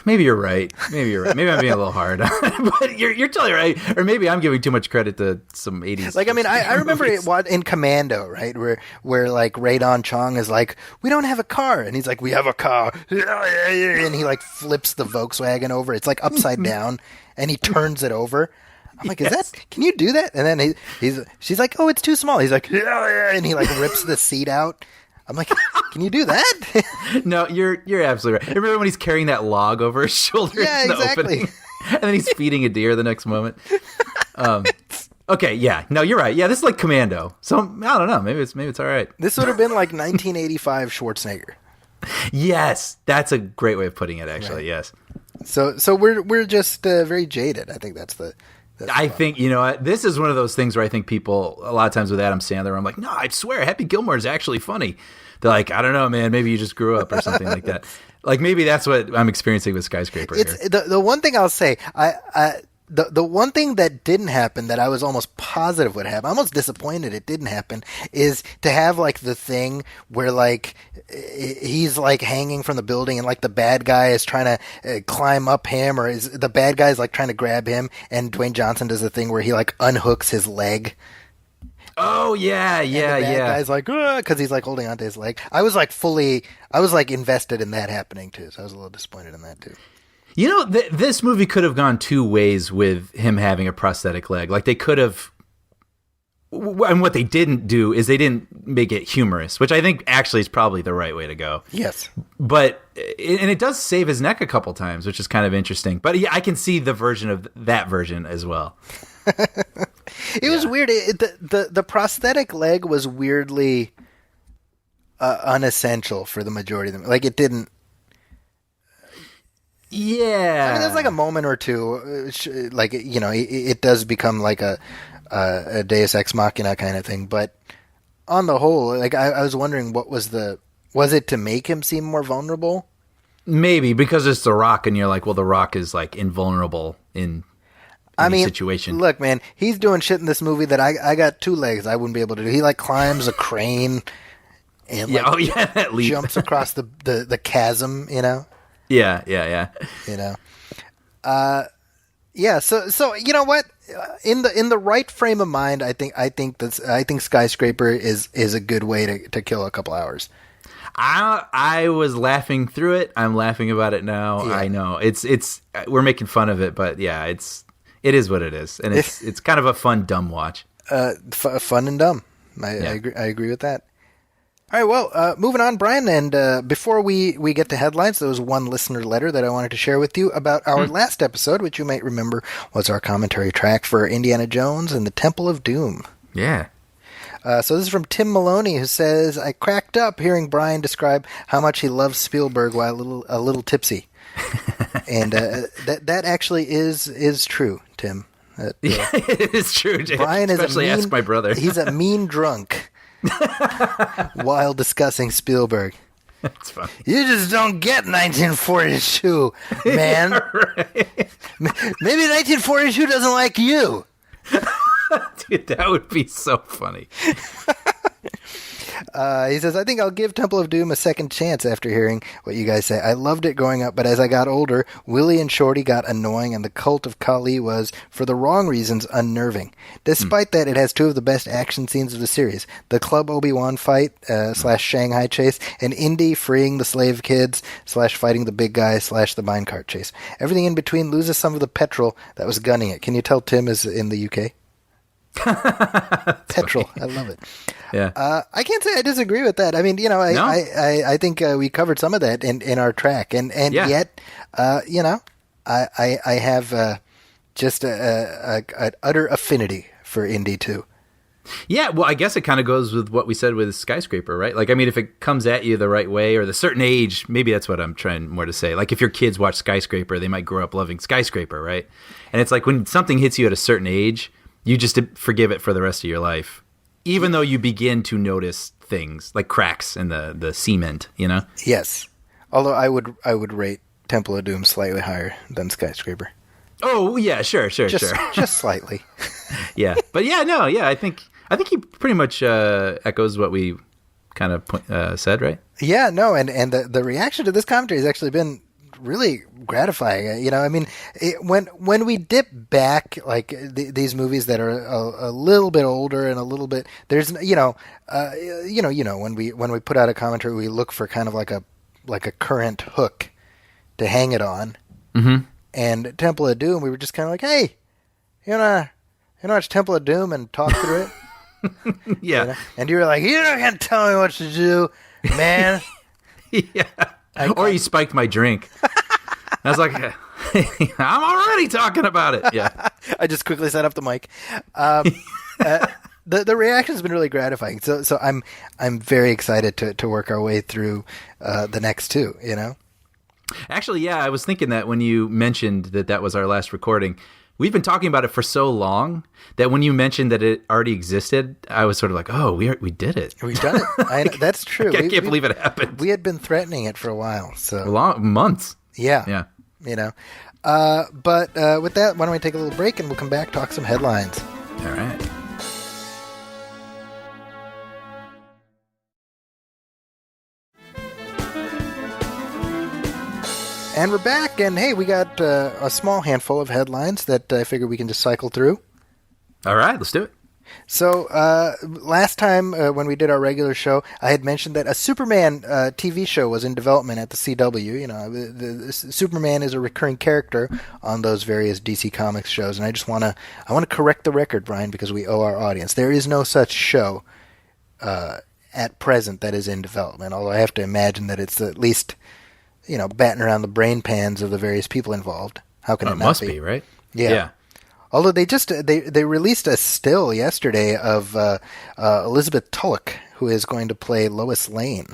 Maybe you're right. Maybe I'm being a little hard. But you're totally right. Or maybe I'm giving too much credit to some 80s. Like, I mean, I remember it in Commando, right? Where like Radon Chong is like, we don't have a car. And he's like, we have a car. And he like flips the Volkswagen over. It's like upside down. And he turns it over. I'm like, can you do that? And then she's like, oh, it's too small. He's like, yeah, and he like rips the seat out. I'm like, can you do that? No, you're absolutely right. Remember when he's carrying that log over his shoulder? Yeah, in the exactly. Opening? And then he's feeding a deer the next moment. Okay, yeah, no, you're right. Yeah, this is like Commando. So I don't know. Maybe it's all right. This would have been like 1985 Schwarzenegger. Yes, that's a great way of putting it. Actually, right. Yes. So we're just very jaded. I think that's the. I think, this is one of those things where I think people, a lot of times with Adam Sandler, I'm like, no, I swear, Happy Gilmore is actually funny. They're like, I don't know, man, maybe you just grew up or something like that. Like, maybe that's what I'm experiencing with Skyscraper here. The one thing I'll say, the one thing that didn't happen that I was almost positive would happen, I'm almost disappointed it didn't happen, is to have like the thing where like he's like hanging from the building and like the bad guy is trying to climb up him, or is the bad guy is like trying to grab him, and Dwayne Johnson does the thing where he like unhooks his leg. Oh yeah, yeah, and the bad yeah. guy's like, because he's like holding onto his leg. I was like invested in that happening too, so I was a little disappointed in that too. This movie could have gone two ways with him having a prosthetic leg. Like, they could have, and what they didn't do is they didn't make it humorous, which I think actually is probably the right way to go. Yes. But, and it does save his neck a couple times, which is kind of interesting. But yeah, I can see the version of that version as well. It was weird. The prosthetic leg was weirdly unessential for the majority of them. Like, it didn't. Yeah. I mean, there's like a moment or two, like, it does become like a Deus Ex Machina kind of thing. But on the whole, like, I was wondering was it to make him seem more vulnerable? Maybe, because it's The Rock and you're like, well, The Rock is like invulnerable in any situation. Look, man, he's doing shit in this movie that I got two legs I wouldn't be able to do. He like climbs a crane and that leap. Jumps across the chasm, Yeah. So you know what? In the right frame of mind, I think Skyscraper is a good way to kill a couple hours. I was laughing through it. I'm laughing about it now. Yeah. I know it's we're making fun of it, but yeah, it is what it is, and it's kind of a fun dumb watch. Fun and dumb. I agree with that. All right, well, moving on, Brian, and before we get to headlines, there was one listener letter that I wanted to share with you about our last episode, which you might remember was our commentary track for Indiana Jones and the Temple of Doom. Yeah. So this is from Tim Maloney, who says, I cracked up hearing Brian describe how much he loves Spielberg while a little tipsy. And that actually is true, Tim. Yeah, it is true. Brian Especially ask my brother. He's a mean drunk while discussing Spielberg. That's funny. You just don't get 1942, man. Right. Maybe 1942 doesn't like you. Dude, that would be so funny. He says, I think I'll give Temple of Doom a second chance after hearing what you guys say. I loved it growing up, but as I got older, Willie and Shorty got annoying, and the cult of Kali was, for the wrong reasons, unnerving. Despite that, it has two of the best action scenes of the series. The Club Obi-Wan fight, / Shanghai chase, and Indy freeing the slave kids, / fighting the big guy, / the minecart chase. Everything in between loses some of the petrol that was gunning it. Can you tell Tim is in the UK? Petrol. Funny. I love it. Yeah. I can't say I disagree with that. I mean, you know, I think we covered some of that in our track, and yet, you know, I have just an utter affinity for Indy too. Yeah, well, I guess it kind of goes with what we said with Skyscraper, right? Like, I mean, if it comes at you the right way or the certain age, maybe that's what I'm trying more to say. Like, if your kids watch Skyscraper, they might grow up loving Skyscraper, right? And it's like when something hits you at a certain age, you just forgive it for the rest of your life, even though you begin to notice things like cracks in the cement, you know? Yes. Although I would rate Temple of Doom slightly higher than Skyscraper. Oh, yeah, sure. Just slightly. Yeah. But yeah, no, yeah, I think he pretty much echoes what we kind of said, right? Yeah, no, and the reaction to this commentary has actually been really gratifying. You know, I mean, when we dip back, like these movies that are a little bit older and a little bit, there's when we put out a commentary, we look for kind of like a current hook to hang it on. Mm-hmm. And Temple of Doom, we were just kind of like, hey, you know, watch Temple of Doom and talk through it. Yeah. You know? And you were like, you're not gonna tell me what to do, man. Yeah. Or you spiked my drink. I was like, I'm already talking about it. Yeah. I just quickly set up the mic. The reaction has been really gratifying. So I'm very excited to work our way through the next two, you know? Actually, yeah, I was thinking that when you mentioned that was our last recording. We've been talking about it for so long that when you mentioned that it already existed, I was sort of like, oh, we did it. We've done it. That's true. I can't believe it happened. We had been threatening it for a while. So months. Yeah. Yeah. You know. But with that, why don't we take a little break and we'll come back, talk some headlines. All right. And we're back, and hey, we got a small handful of headlines that I figure we can just cycle through. All right, let's do it. So, last time when we did our regular show, I had mentioned that a Superman TV show was in development at the CW. You know, the Superman is a recurring character on those various DC Comics shows, and I just want to correct the record, Brian, because we owe our audience. There is no such show at present that is in development, although I have to imagine that it's at least, you know, batting around the brain pans of the various people involved. How can it not must be, right? Yeah. Although they released a still yesterday of Elizabeth Tulloch, who is going to play Lois Lane.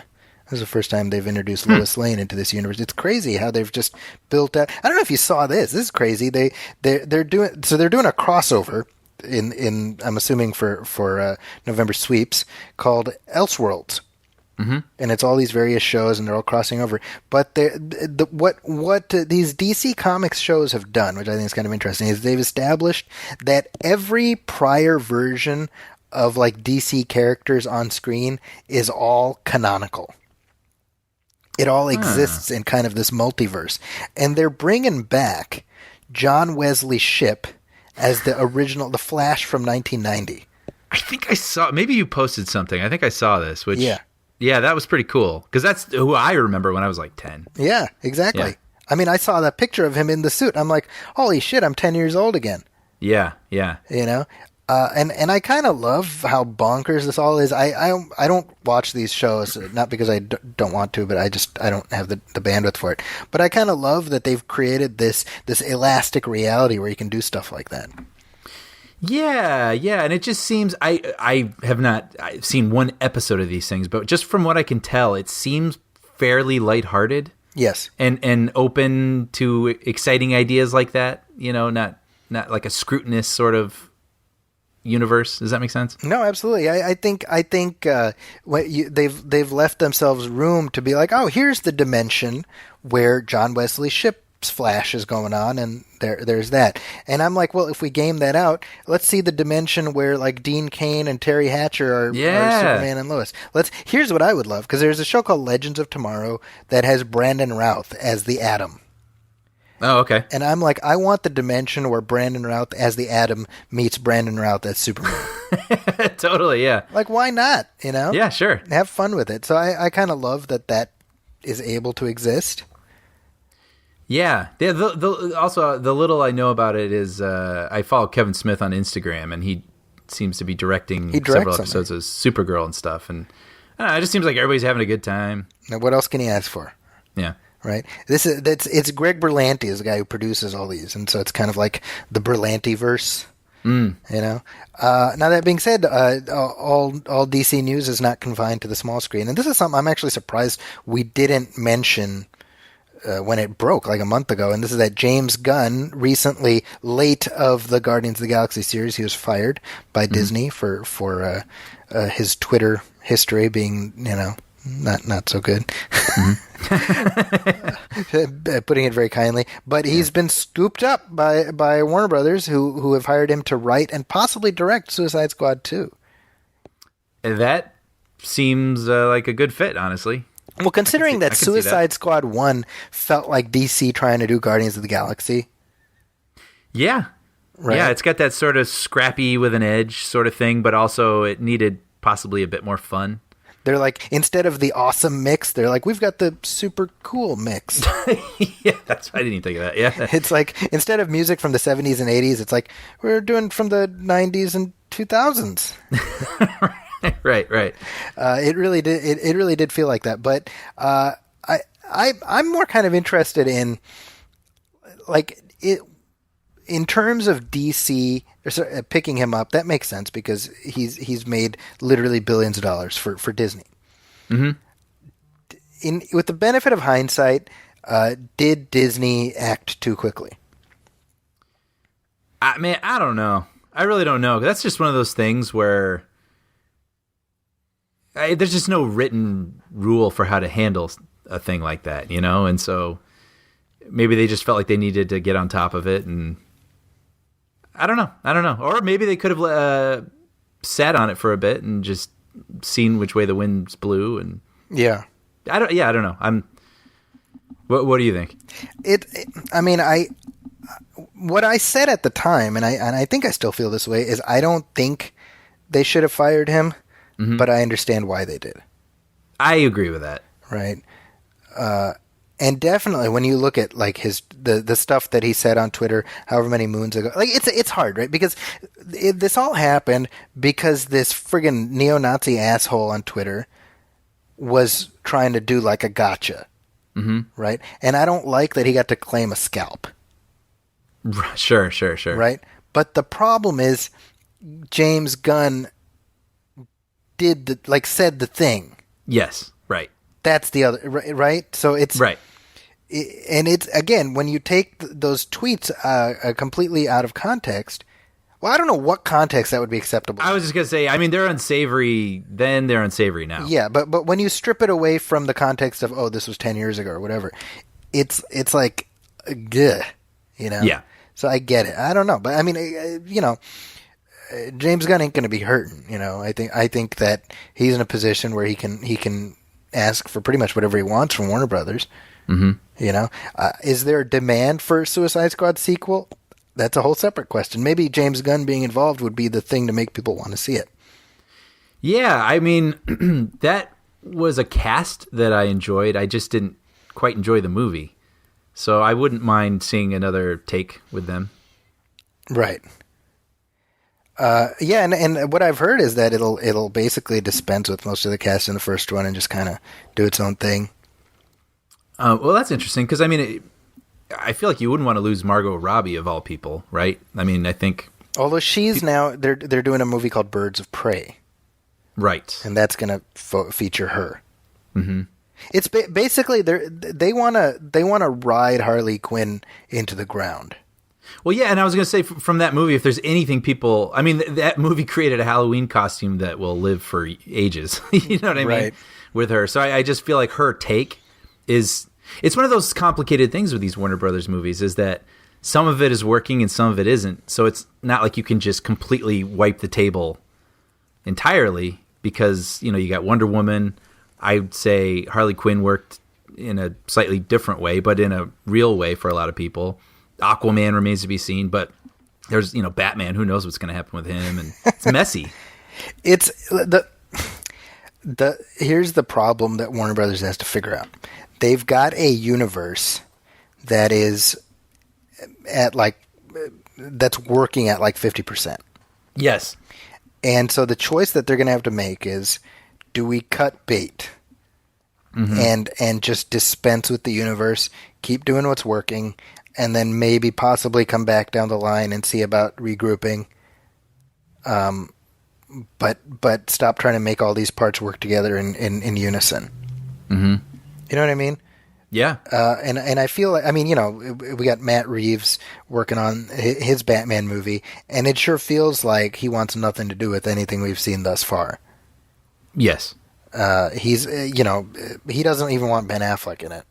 This is the first time they've introduced Lois Lane into this universe. It's crazy how they've just built out. I don't know if you saw this. This is crazy. They're doing a crossover in I'm assuming for November sweeps called Elseworlds. Mm-hmm. And it's all these various shows, and they're all crossing over. But what these DC Comics shows have done, which I think is kind of interesting, is they've established that every prior version of like DC characters on screen is all canonical. It all exists in kind of this multiverse, and they're bringing back John Wesley Shipp as the original, the Flash from 1990. I think I saw. Maybe you posted something. I think I saw this. Which yeah. Yeah, that was pretty cool, because that's who I remember when I was like 10. Yeah, exactly. Yeah. I mean, I saw that picture of him in the suit. I'm like, holy shit, I'm 10 years old again. Yeah. You know? And I kind of love how bonkers this all is. I don't watch these shows, not because I don't want to, but I don't have the bandwidth for it. But I kind of love that they've created this elastic reality where you can do stuff like that. Yeah, and it just seems I've seen one episode of these things, but just from what I can tell, it seems fairly lighthearted. Yes, and open to exciting ideas like that. Not like a scrutinous sort of universe. Does that make sense? No, absolutely. I think they've left themselves room to be like, oh, here's the dimension where John Wesley's ship's flash is going on, and there's that. And I'm like, well, if we game that out, let's see the dimension where like Dean Cain and Terry Hatcher are Superman and Lois. Here's what I would love, because there's a show called Legends of Tomorrow that has Brandon Routh as the Atom. Oh, okay. And I'm like, I want the dimension where Brandon Routh as the Atom meets Brandon Routh as Superman. Totally, yeah. Like, why not? Yeah, sure. Have fun with it. So I kind of love that is able to exist. Yeah. Also, the little I know about it is I follow Kevin Smith on Instagram, and he seems to be directing several episodes of Supergirl and stuff. And I don't know, it just seems like everybody's having a good time. Now, what else can you ask for? Yeah. Right. It's Greg Berlanti is the guy who produces all these, and so it's kind of like the Berlanti verse. Now that being said, all DC news is not confined to the small screen, and this is something I'm actually surprised we didn't mention when it broke like a month ago. And this is that James Gunn recently, late of the Guardians of the Galaxy series, he was fired by Disney for his Twitter history being not so good. Putting it very kindly. But he's been scooped up by Warner Brothers, who have hired him to write and possibly direct Suicide Squad 2. That seems like a good fit, honestly. Well, considering that Suicide Squad 1 felt like DC trying to do Guardians of the Galaxy. Yeah. Right. Yeah, it's got that sort of scrappy with an edge sort of thing, but also it needed possibly a bit more fun. They're like, instead of the awesome mix, they're like, we've got the super cool mix. Yeah, I didn't even think of that. Yeah. It's like, instead of music from the 70s and 80s, it's like, we're doing from the 90s and 2000s. Right. It really did feel like that. But I'm more kind of interested in, like, it in terms of DC picking him up. That makes sense because he's made literally billions of dollars for Disney. Mm-hmm. With the benefit of hindsight, did Disney act too quickly? I don't know. I really don't know. That's just one of those things where there's just no written rule for how to handle a thing like that, And so maybe they just felt like they needed to get on top of it, and I don't know. Or maybe they could have sat on it for a bit and just seen which way the winds blew. And I don't know. What do you think? What I said at the time, and I think I still feel this way, is I don't think they should have fired him, but I understand why they did. I agree with that. Right. And definitely when you look at like the stuff that he said on Twitter however many moons ago, like it's hard, right? Because this all happened because this friggin' neo-Nazi asshole on Twitter was trying to do like a gotcha, right? And I don't like that he got to claim a scalp. Sure. Right? But the problem is James Gunn said the thing. Yes, right. That's the other, right? So it's right, and it's again when you take those tweets completely out of context. Well, I don't know what context that would be acceptable. I was just gonna say, they're unsavory then; they're unsavory now. Yeah, but when you strip it away from the context of this was 10 years ago or whatever, it's like, yeah. So I get it. I don't know, but James Gunn ain't gonna be hurting. I think that he's in a position where he can ask for pretty much whatever he wants from Warner Brothers. Is there a demand for a Suicide Squad sequel? That's a whole separate question. Maybe James Gunn being involved would be the thing to make people want to see it. Yeah, that was a cast that I enjoyed. I just didn't quite enjoy the movie. So I wouldn't mind seeing another take with them. Right. Yeah, and what I've heard is that it'll basically dispense with most of the cast in the first one and just kind of do its own thing. Well, that's interesting because I mean, I feel like you wouldn't want to lose Margot Robbie of all people, right? I mean, I think Although she's now they're doing a movie called Birds of Prey, right, and that's going to feature her. Mm-hmm. It's basically they want to ride Harley Quinn into the ground. Well, yeah, and I was going to say from that movie, if there's anything people, I mean, that movie created a Halloween costume that will live for ages. You know what I mean? Right. With her, so I just feel like her take is. It's one of those complicated things with these Warner Brothers movies is that some of it is working and some of it isn't. So it's not like you can just completely wipe the table entirely because, you know, you got Wonder Woman. I'd say Harley Quinn worked in a slightly different way, but in a real way for a lot of people. Aquaman remains to be seen, but there's, you know, Batman. Who knows what's going to happen with him? And it's messy. It's here's the problem that Warner Brothers has to figure out. They've got a universe that is that's working at like 50%. Yes. And so the choice that they're going to have to make is, do we cut bait and just dispense with the universe, keep doing what's working, and then maybe possibly come back down the line and see about regrouping, but stop trying to make all these parts work together in unison. Mm-hmm. You know what I mean? Yeah. And I feel like, I mean, you know, we got Matt Reeves working on his Batman movie, and it sure feels like he wants nothing to do with anything we've seen thus far. Yes. He's, you know, he doesn't even want Ben Affleck in it.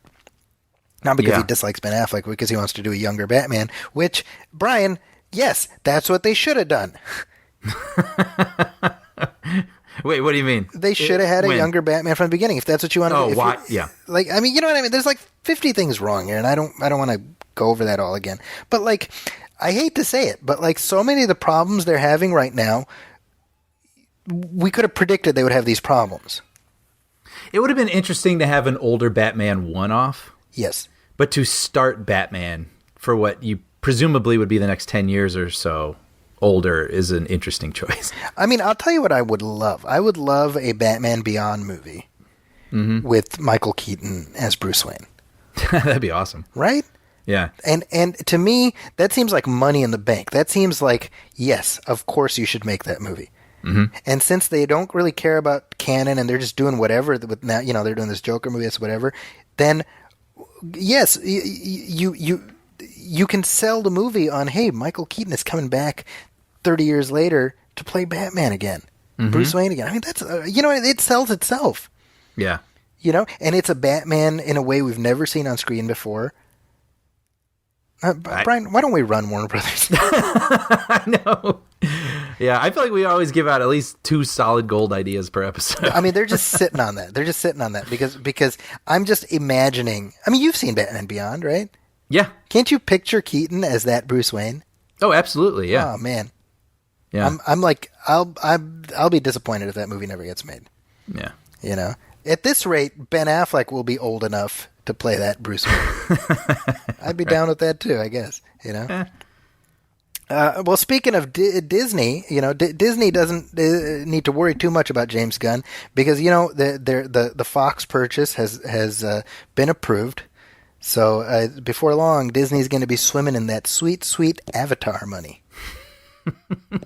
Not because he dislikes Ben Affleck, because he wants to do a younger Batman, which, Brian, yes, that's what they should have done. Wait, what do you mean? They should have had a younger Batman from the beginning, if that's what you want to do. Oh, why? Yeah. Like, I mean, you know what I mean? There's like 50 things wrong here, and I don't want to go over that all again. But like, I hate to say it, but like so many of the problems they're having right now, we could have predicted they would have these problems. It would have been interesting to have an older Batman one-off. Yes. But to start Batman for what you presumably would be the next 10 years or so older is an interesting choice. I mean, I'll tell you what I would love. I would love a Batman Beyond movie with Michael Keaton as Bruce Wayne. That'd be awesome. Right? Yeah. And to me, that seems like money in the bank. That seems like, yes, of course you should make that movie. Mm-hmm. And since they don't really care about canon and they're just doing whatever with now, you know, they're doing this Joker movie, it's whatever, then yes, you can sell the movie on, hey, Michael Keaton is coming back 30 years later to play Batman again, Bruce Wayne again. I mean, that's you know, it sells itself. Yeah. You know, and it's a Batman in a way we've never seen on screen before. Brian, why don't we run Warner Brothers? I know. Yeah, I feel like we always give out at least 2 solid gold ideas per episode. I mean, they're just sitting on that. They're just sitting on that because I'm just imagining. I mean, you've seen Batman Beyond, right? Yeah. Can't you picture Keaton as that Bruce Wayne? Oh, absolutely. Yeah. Oh man. Yeah. I'm like, I'll be disappointed if that movie never gets made. Yeah. You know, at this rate, Ben Affleck will be old enough to play that Bruce Wayne. I'd be down with that too, I guess. You know. Well, speaking of Disney, you know, Disney doesn't need to worry too much about James Gunn because you know the Fox purchase has been approved. So before long, Disney's going to be swimming in that sweet, sweet Avatar money.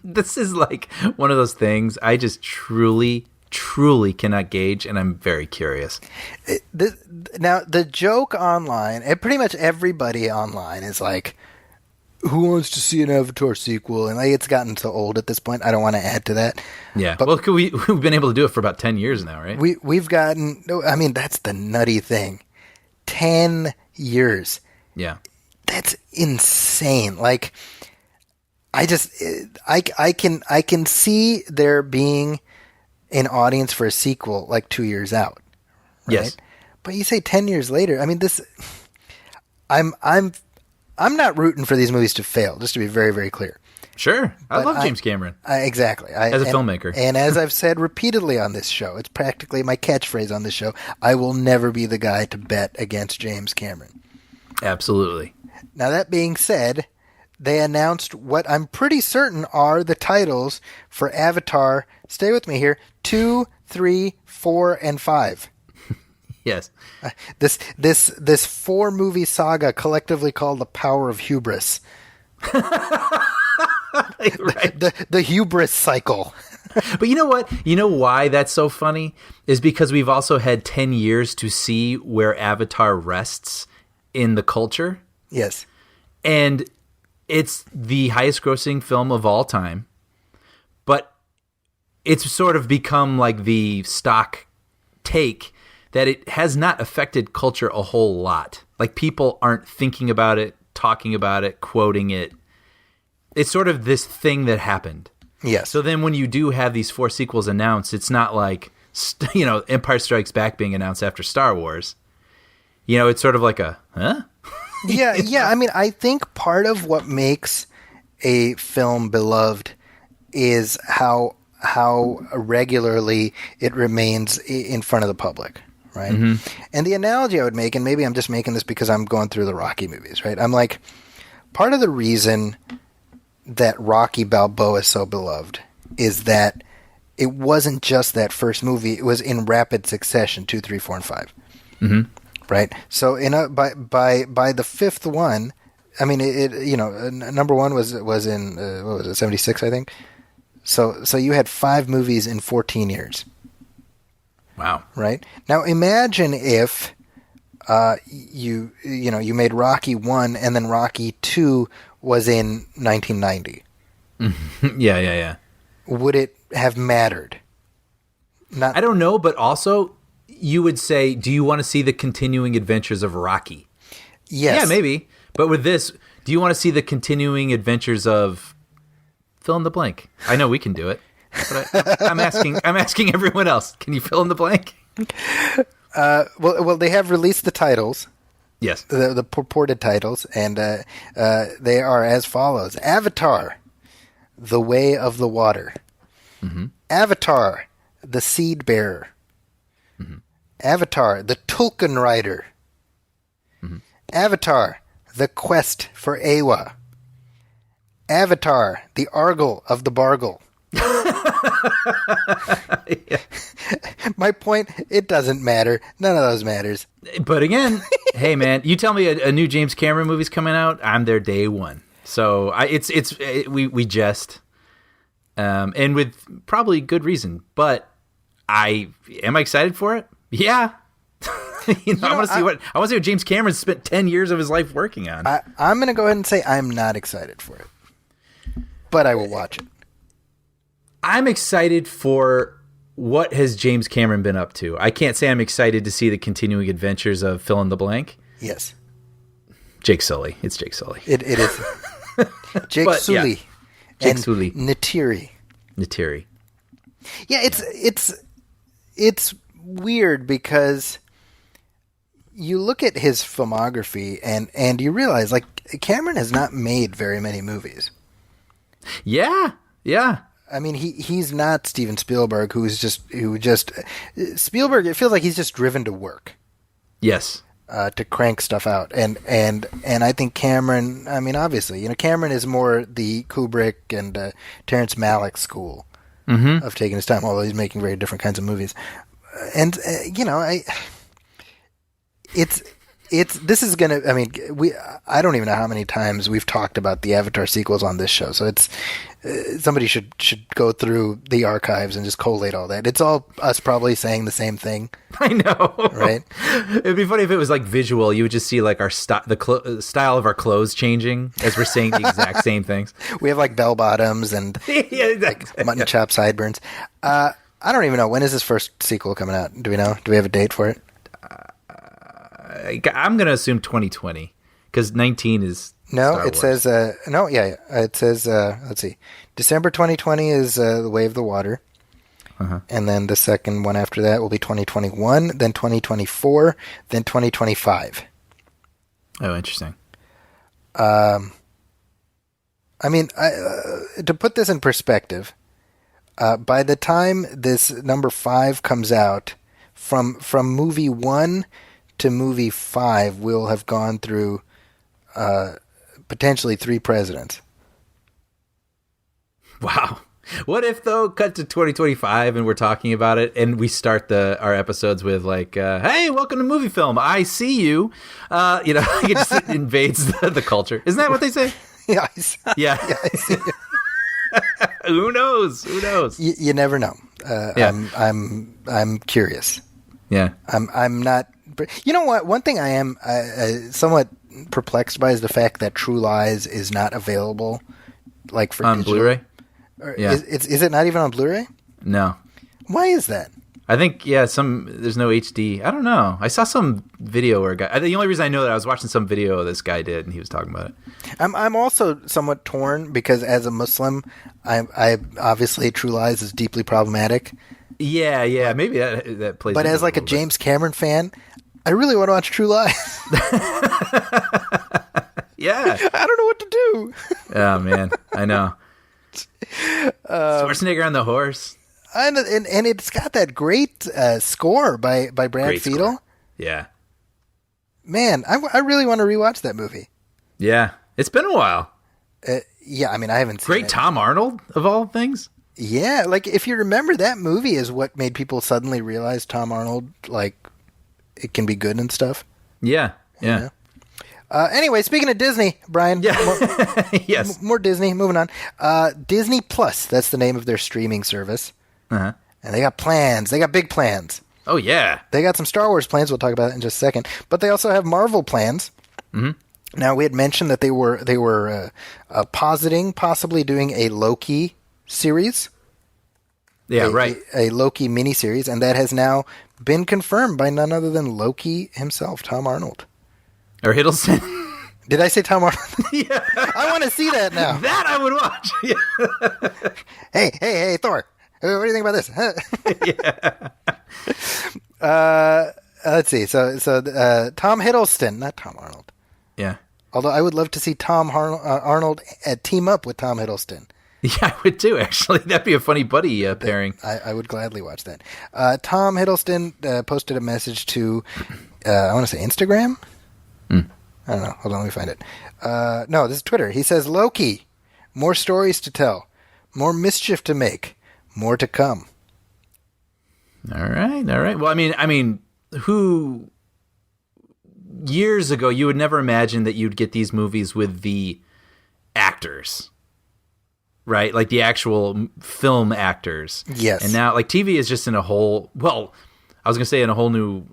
This is like one of those things I just truly cannot gauge, and I'm very curious. Now, the joke online, and pretty much everybody online is like, who wants to see an Avatar sequel? And like, it's gotten so old at this point, I don't want to add to that. Yeah, but, well, we've been able to do it for about 10 years now, right? We've gotten, I mean, that's the nutty thing. 10 years. Yeah. That's insane. Like, I can see there being an audience for a sequel like 2 years out. Right? Yes. But you say 10 years later, I mean, this, I'm not rooting for these movies to fail, just to be very, very clear. Sure. I love James Cameron. Exactly. As a filmmaker. And as I've said repeatedly on this show, it's practically my catchphrase on this show, I will never be the guy to bet against James Cameron. Absolutely. Now, that being said, they announced what I'm pretty certain are the titles for Avatar. Stay with me here. 2, 3, 4, and 5. Yes. This 4-movie saga collectively called The Power of Hubris. Right. The hubris cycle. But you know what? You know why that's so funny? Is because we've also had 10 years to see where Avatar rests in the culture. Yes. And it's the highest grossing film of all time. But it's sort of become like the stock take that it has not affected culture a whole lot. Like, people aren't thinking about it, talking about it, quoting it. It's sort of this thing that happened. Yes. So then when you do have these 4 sequels announced, it's not like, Empire Strikes Back being announced after Star Wars. It's sort of like a, huh? Yeah. I mean, I think part of what makes a film beloved is how regularly it remains in front of the public, right? Mm-hmm. And the analogy I would make, and maybe I'm just making this because I'm going through the Rocky movies, right? I'm like, part of the reason that Rocky Balboa is so beloved is that it wasn't just that first movie; it was in rapid succession, 2, 3, 4, and 5. Mm-hmm. Right. So by the 5th one, I mean number 1 was in what was it, 76, I think. So you had 5 movies in 14 years. Wow. Right. Now imagine if you made Rocky 1 and then Rocky 2 was in 1990. Yeah. Would it have mattered? I don't know, but also you would say, do you want to see the continuing adventures of Rocky? Yes. Yeah, maybe. But with this, do you want to see the continuing adventures of fill in the blank? I know we can do it, but I'm asking everyone else. Can you fill in the blank? Well, they have released the titles. Yes. The purported titles, and they are as follows: Avatar, The Way of the Water. Mm-hmm. Avatar, The Seed Bearer. Mm-hmm. Avatar, The Tulkun Rider. Mm-hmm. Avatar, The Quest for Awa. Avatar, The Argle of the Bargle. Yeah. My point, it doesn't matter. None of those matters. But again, hey man, you tell me a new James Cameron movie's coming out, I'm there day one. So we jest, and with probably good reason. But am I excited for it? Yeah. I want to see what James Cameron spent 10 years of his life working on. I'm going to go ahead and say I'm not excited for it, but I will watch it. I'm excited for what has James Cameron been up to. I can't say I'm excited to see the continuing adventures of fill in the blank. Yes. Jake Sully. It's Jake Sully. It is. Jake Sully. Yeah. Jake Sully. Neytiri. Yeah, it's weird because you look at his filmography and you realize, like, Cameron has not made very many movies. Yeah. I mean, he's not Steven Spielberg, who Spielberg. It feels like he's just driven to work. Yes. To crank stuff out, and I think Cameron. I mean, obviously, Cameron is more the Kubrick and Terrence Malick school of taking his time, although he's making very different kinds of movies. And this is gonna. I mean, I don't even know how many times we've talked about the Avatar sequels on this show. So it's somebody should go through the archives and just collate all that. It's all us probably saying the same thing. I know, right? It'd be funny if it was like visual. You would just see like our style of our clothes changing as we're saying the exact same things. We have like bell bottoms and like mutton chop sideburns. I don't even know, when is this first sequel coming out? Do we know? Do we have a date for it? I'm going to assume 2020 because 19 is no. Star It Wars. says It says let's see, December 2020 is The Way of the Water, and then the second one after that will be 2021, then 2024, then 2025. Oh, interesting. I mean, to put this in perspective, by the time this number 5 comes out, from movie 1 to movie 5, we'll have gone through potentially 3 presidents. Wow. What if, though, cut to 2025 and we're talking about it and we start our episodes with like, hey, welcome to Movie Film. I see you. It just invades the culture. Isn't that what they say? Yeah. Yeah. I see you. Who knows? You never know. I'm curious. Yeah. I'm not. You know what? One thing I am somewhat perplexed by is the fact that True Lies is not available, like for on digital. Blu-ray. Yeah. Is it not even on Blu-ray? No. Why is that? I think there's no HD. I don't know. I saw some video where a guy. The only reason I know that I was watching some video this guy did, and he was talking about it. I'm also somewhat torn because as a Muslim, I obviously True Lies is deeply problematic. Yeah, maybe that plays. But as like a James Cameron fan, I really want to watch True Lies. Yeah, I don't know what to do. Oh man, I know. Schwarzenegger on the horse. And it's got that great score by Brad Great Fiedel. Score. Yeah. Man, I really want to rewatch that movie. Yeah. It's been a while. Yeah, I mean, I haven't seen Great it. Tom Arnold, of all things. Yeah, like, if you remember, that movie is what made people suddenly realize Tom Arnold, like, it can be good and stuff. Yeah. You know? Anyway, speaking of Disney, Brian. Yeah. Yes. More Disney. Moving on. Disney Plus, that's the name of their streaming service. Uh-huh. And they got plans. They got big plans. Oh, yeah. They got some Star Wars plans. We'll talk about that in just a second. But they also have Marvel plans. Mm-hmm. Now, we had mentioned that they were positing possibly doing a Loki series. Yeah, right. A Loki miniseries, and that has now been confirmed by none other than Loki himself, Tom Arnold. Or Hiddleston. Did I say Tom Arnold? Yeah. I want to see that now. That I would watch. Yeah. Hey, Thor. What do you think about this? Yeah. Let's see. So Tom Hiddleston, not Tom Arnold. Yeah. Although I would love to see Tom Arnold team up with Tom Hiddleston. Yeah, I would too, actually. That'd be a funny buddy pairing. I would gladly watch that. Tom Hiddleston posted a message to, I want to say Instagram? I don't know. Hold on, let me find it. No, this is Twitter. He says, Loki, more stories to tell, more mischief to make, more to come. All right. Well, I mean, who years ago you would never imagine that you'd get these movies with the actors, right? Like the actual film actors. Yes. And now, like, TV is just in a whole. Well, I was going to say in a whole new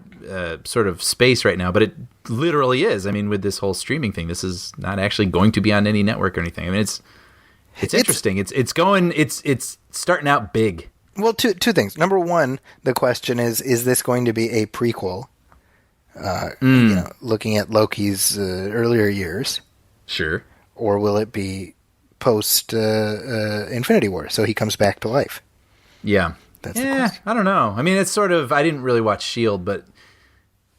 sort of space right now, but it literally is. I mean, with this whole streaming thing, this is not actually going to be on any network or anything. I mean, it's interesting. It's starting out big. Well, two things. Number one, the question is this going to be a prequel? Looking at Loki's earlier years. Sure. Or will it be post Infinity War, so he comes back to life? Yeah. That's the question. I don't know. I mean, it's sort of, I didn't really watch S.H.I.E.L.D., but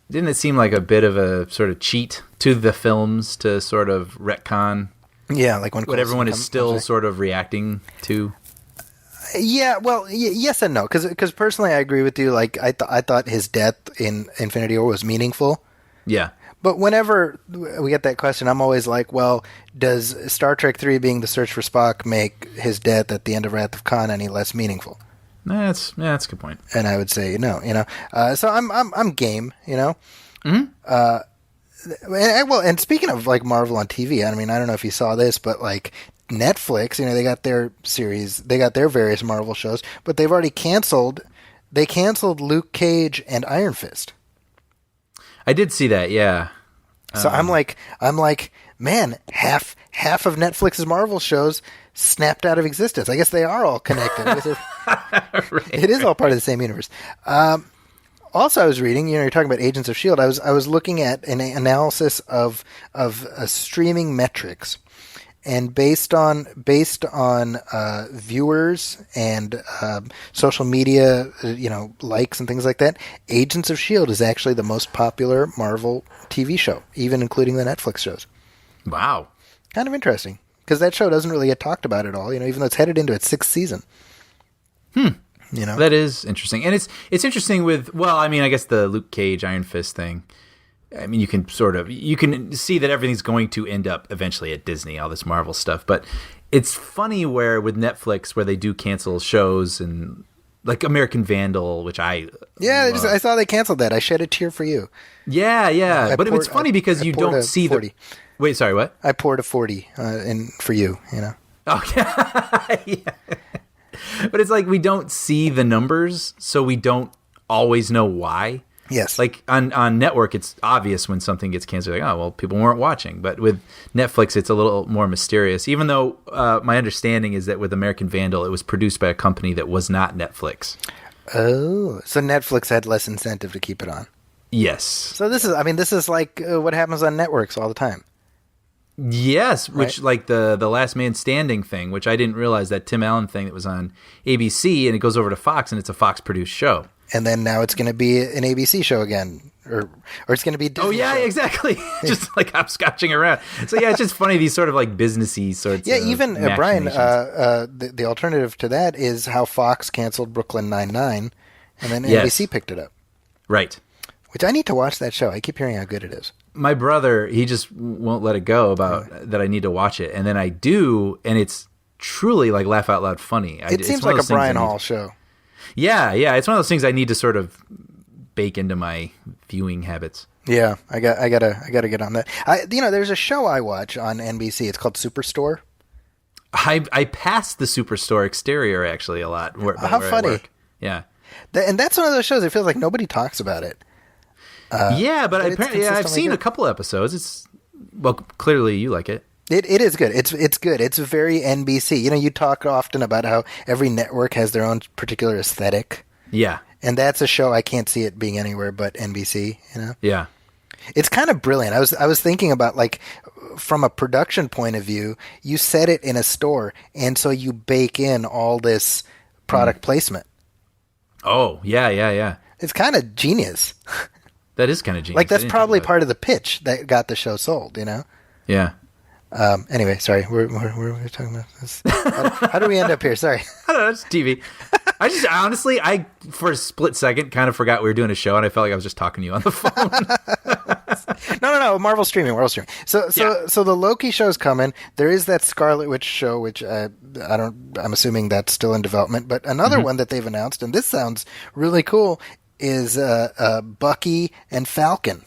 didn't it seem like a bit of a sort of cheat to the films to sort of retcon Yeah, like when what everyone is still sort of reacting to? Yeah, well, yes and no. Because personally, I agree with you. Like, I thought his death in Infinity War was meaningful. Yeah. But whenever we get that question, I'm always like, well, does Star Trek 3 being the search for Spock make his death at the end of Wrath of Khan any less meaningful? That's a good point. And I would say no. So I'm game. Mm-hmm. And speaking of like Marvel on TV, I mean, I don't know if you saw this, but like Netflix, they got their series, they got their various Marvel shows, but they've already canceled. They canceled Luke Cage and Iron Fist. I did see that, yeah. So I'm like, man, half of Netflix's Marvel shows snapped out of existence. I guess they are all connected. Right. It is all part of the same universe. Also, I was reading, you're talking about Agents of S.H.I.E.L.D. I was looking at an analysis of streaming metrics, and based on viewers and social media, likes and things like that, Agents of S.H.I.E.L.D. is actually the most popular Marvel TV show, even including the Netflix shows. Wow. Kind of interesting, because that show doesn't really get talked about at all, even though it's headed into its 6th season. That is interesting. And it's interesting with, well, I mean, I guess the Luke Cage Iron Fist thing. I mean, you can see that everything's going to end up eventually at Disney, all this Marvel stuff. But it's funny where with Netflix, where they do cancel shows and like American Vandal, which I I saw they canceled that. I shed a tear for you. Yeah. But it's funny because you don't see 40. Wait, sorry, what? I poured a 40 in for you. You know. Okay. Yeah. But it's like we don't see the numbers, so we don't always know why. Yes. Like on network, it's obvious when something gets canceled. Like, oh, well, people weren't watching. But with Netflix, it's a little more mysterious. Even though my understanding is that with American Vandal, it was produced by a company that was not Netflix. Oh, so Netflix had less incentive to keep it on. Yes. So this is like what happens on networks all the time. Yes, Right? which like the Last Man Standing thing, which I didn't realize, that Tim Allen thing that was on ABC, and it goes over to Fox, and it's a Fox produced show. And then now it's going to be an ABC show again, or it's going to be a Disney Oh yeah, show. Exactly. Just like hopscotching around. So yeah, it's just funny, these sort of like businessy sorts. Yeah, of even Brian. machinations. The alternative to that is how Fox canceled Brooklyn Nine-Nine, and then Yes. NBC picked it up. Right. Which I need to watch that show. I keep hearing how good it is. My brother, he just won't let it go about that I need to watch it, and then I do, and it's truly like laugh out loud funny. It seems like a Brian Hall show. Yeah, it's one of those things I need to sort of bake into my viewing habits. Yeah, I gotta get on that. There's a show I watch on NBC. It's called Superstore. I pass the Superstore exterior actually a lot. How where I funny! work. Yeah, And that's one of those shows. It feels like nobody talks about it. but but it's apparently, I've consistently seen good. a couple episodes. It's clearly you like it. It is good. It's good. It's very NBC. You talk often about how every network has their own particular aesthetic. Yeah, And that's a show I can't see it being anywhere but NBC, yeah. It's kind of brilliant. I was thinking about, like, from a production point of view, you set it in a store, and so you bake in all this product placement. Oh, yeah. It's kind of genius. That is kind of genius. Like, that's I didn't probably think about part of the pitch that got the show sold, it. Yeah. Anyway, sorry. We're talking about this. How do we end up here? Sorry. I don't know, it's TV. I just honestly, for a split second kind of forgot we were doing a show, and I felt like I was just talking to you on the phone. No. Marvel streaming. So the Loki show's coming. There is that Scarlet Witch show, which I'm assuming that's still in development. But another one that they've announced, and this sounds really cool, is Bucky and Falcon.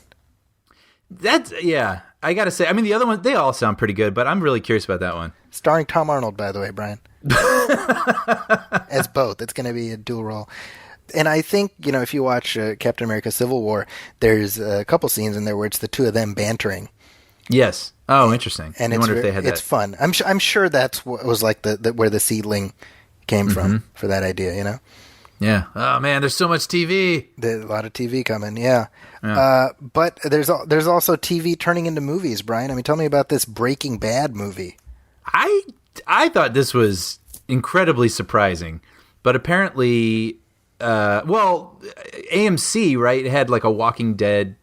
Yeah. I gotta say, I mean, the other ones, they all sound pretty good, but I'm really curious about that one. Starring Tom Arnold, by the way, Brian. As both. It's going to be a dual role. And I think, if you watch Captain America Civil War, there's a couple scenes in there where it's the two of them bantering. Yes. Oh, interesting. And I wonder if they had that. It's fun. I'm sure that's what was like where the seedling came from for that idea, Yeah. Oh, man, there's so much TV. There's a lot of TV coming, yeah. But there's also TV turning into movies, Brian. I mean, tell me about this Breaking Bad movie. I thought this was incredibly surprising, but apparently, AMC, right, had like a Walking Dead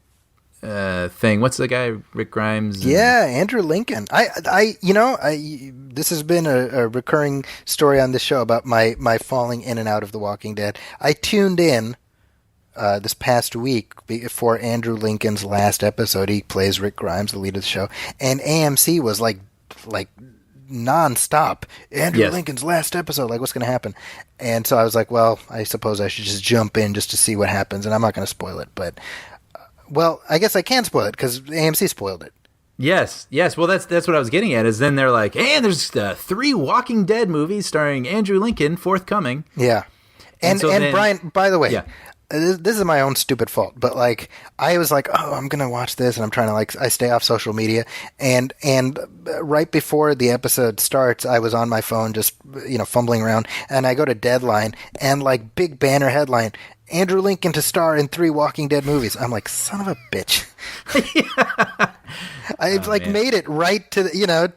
thing. What's the guy, Rick Grimes? Yeah, Andrew Lincoln. This has been a recurring story on this show about my falling in and out of The Walking Dead. I tuned in this past week for Andrew Lincoln's last episode. He plays Rick Grimes, the lead of the show, and AMC was like nonstop. Andrew Lincoln's last episode, like, what's going to happen? And so I was like, well, I suppose I should just jump in just to see what happens, and I'm not going to spoil it, but well, I guess I can spoil it because AMC spoiled it. Yes. Well, that's what I was getting at. Is then they're like, "Hey, there's 3 Walking Dead movies starring Andrew Lincoln forthcoming." Yeah, and Brian, by the way, yeah. This is my own stupid fault, but like I was like, oh, I'm gonna watch this, and I'm trying to I stay off social media, and right before the episode starts, I was on my phone just fumbling around, and I go to Deadline, and like big banner headline: Andrew Lincoln to star in 3 Walking Dead movies. I'm like, son of a bitch. I made it right to the,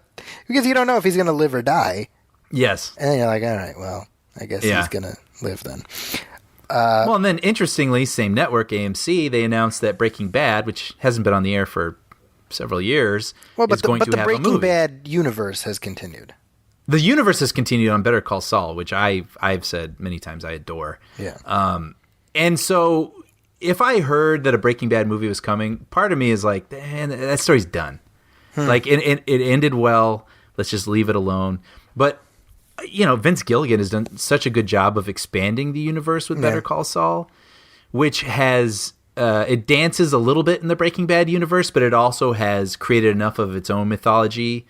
because you don't know if he's gonna live or die. Yes, and then you're like, all right, well, I guess he's gonna live then. Well, and then interestingly, same network, AMC, they announced that Breaking Bad, which hasn't been on the air for several years, is going to have a movie. But the Breaking Bad universe has continued. The universe has continued on Better Call Saul, which I've said many times I adore. Yeah. And so if I heard that a Breaking Bad movie was coming, part of me is like, man, that story's done. Like, it ended well. Let's just leave it alone. But, Vince Gilligan has done such a good job of expanding the universe with Better Call Saul, which has it dances a little bit in the Breaking Bad universe, but it also has created enough of its own mythology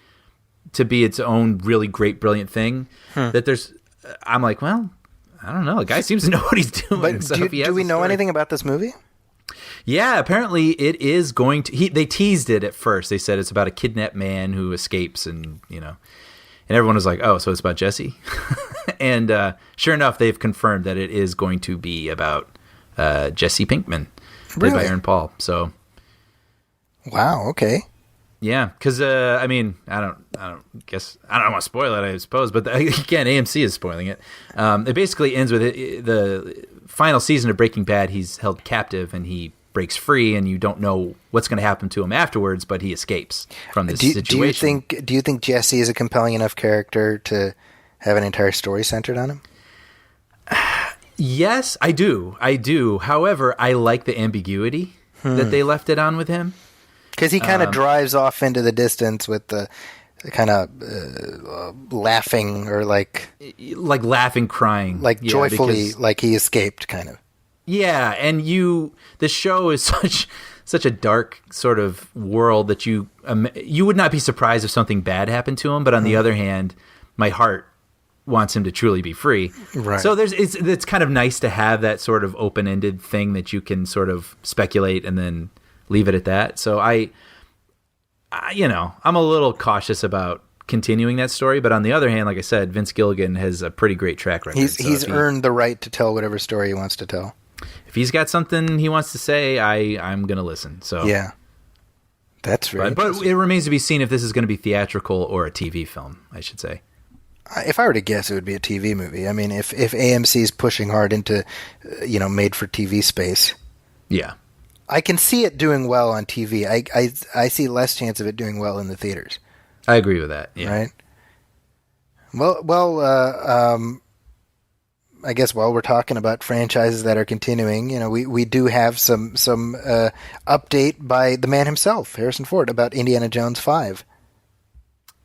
to be its own really great, brilliant thing that I'm like, well, I don't know. The guy seems to know what he's doing. But do we know anything about this movie? Yeah, apparently it is going to. They teased it at first. They said it's about a kidnapped man who escapes, and and everyone was like, "Oh, so it's about Jesse." And sure enough, they've confirmed that it is going to be about Jesse Pinkman, played by Aaron Paul. So, wow, okay, yeah, because I don't want to spoil it, I suppose, but again, AMC is spoiling it. It basically ends with the final season of Breaking Bad. He's held captive and he breaks free, and you don't know what's going to happen to him afterwards, but he escapes from this situation. Do you think Jesse is a compelling enough character to have an entire story centered on him? Yes, I do. However, I like the ambiguity that they left it on with him. Because he kind of drives off into the distance with the kind of laughing, or like laughing, crying, like joyfully, like he escaped, kind of. Yeah, and the show is such a dark sort of world that you would not be surprised if something bad happened to him. But on the other hand, my heart wants him to truly be free. Right. So it's kind of nice to have that sort of open-ended thing that you can sort of speculate and then leave it at that. So I'm a little cautious about continuing that story, but on the other hand, like I said, Vince Gilligan has a pretty great track record. He's earned the right to tell whatever story he wants to tell. If he's got something he wants to say, I'm going to listen. So yeah, that's very. But it remains to be seen if this is going to be theatrical or a TV film, I should say. If I were to guess, it would be a TV movie. I mean, if AMC is pushing hard into made for TV space, yeah, I can see it doing well on TV. I see less chance of it doing well in the theaters. I agree with that. Yeah. Right. Well. I guess while we're talking about franchises that are continuing, we do have some update by the man himself, Harrison Ford, about Indiana Jones 5.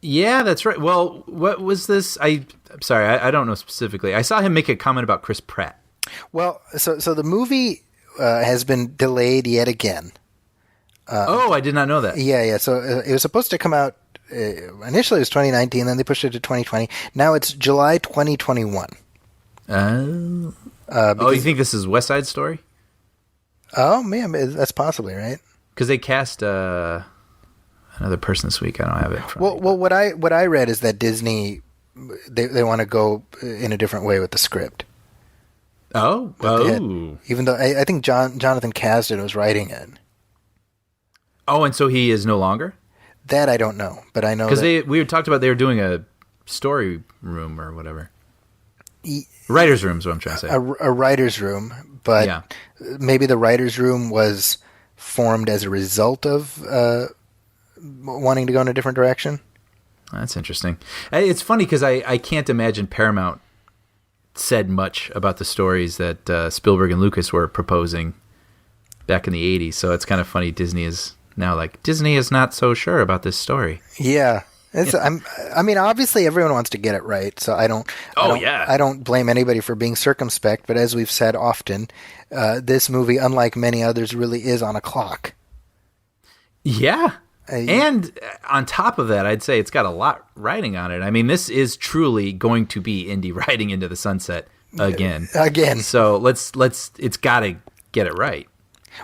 Yeah, that's right. Well, what was this? I'm sorry, I don't know specifically. I saw him make a comment about Chris Pratt. Well, so the movie has been delayed yet again. I did not know that. Yeah. So it was supposed to come out, initially it was 2019, then they pushed it to 2020. Now it's July 2021. You think this is West Side Story? Oh, man, that's possibly right. Because they cast another person this week. I don't have it. Well, what I read is that Disney they want to go in a different way with the script. Oh. Even though I think Jonathan Kasdan was writing it. Oh, and so he is no longer? That I don't know, but I know because we had talked about they were doing a story room or whatever. Writer's room is what I'm trying to say. A writer's room, but maybe the writer's room was formed as a result of wanting to go in a different direction. That's interesting. It's funny because I can't imagine Paramount said much about the stories that Spielberg and Lucas were proposing back in the 80s, so it's kind of funny Disney is now like, Disney is not so sure about this story. Yeah. I mean, obviously everyone wants to get it right, so I don't blame anybody for being circumspect, but as we've said often, this movie, unlike many others, really is on a clock. Yeah. And on top of that, I'd say it's got a lot riding on it. I mean, this is truly going to be indie riding into the sunset again. So it's got to get it right.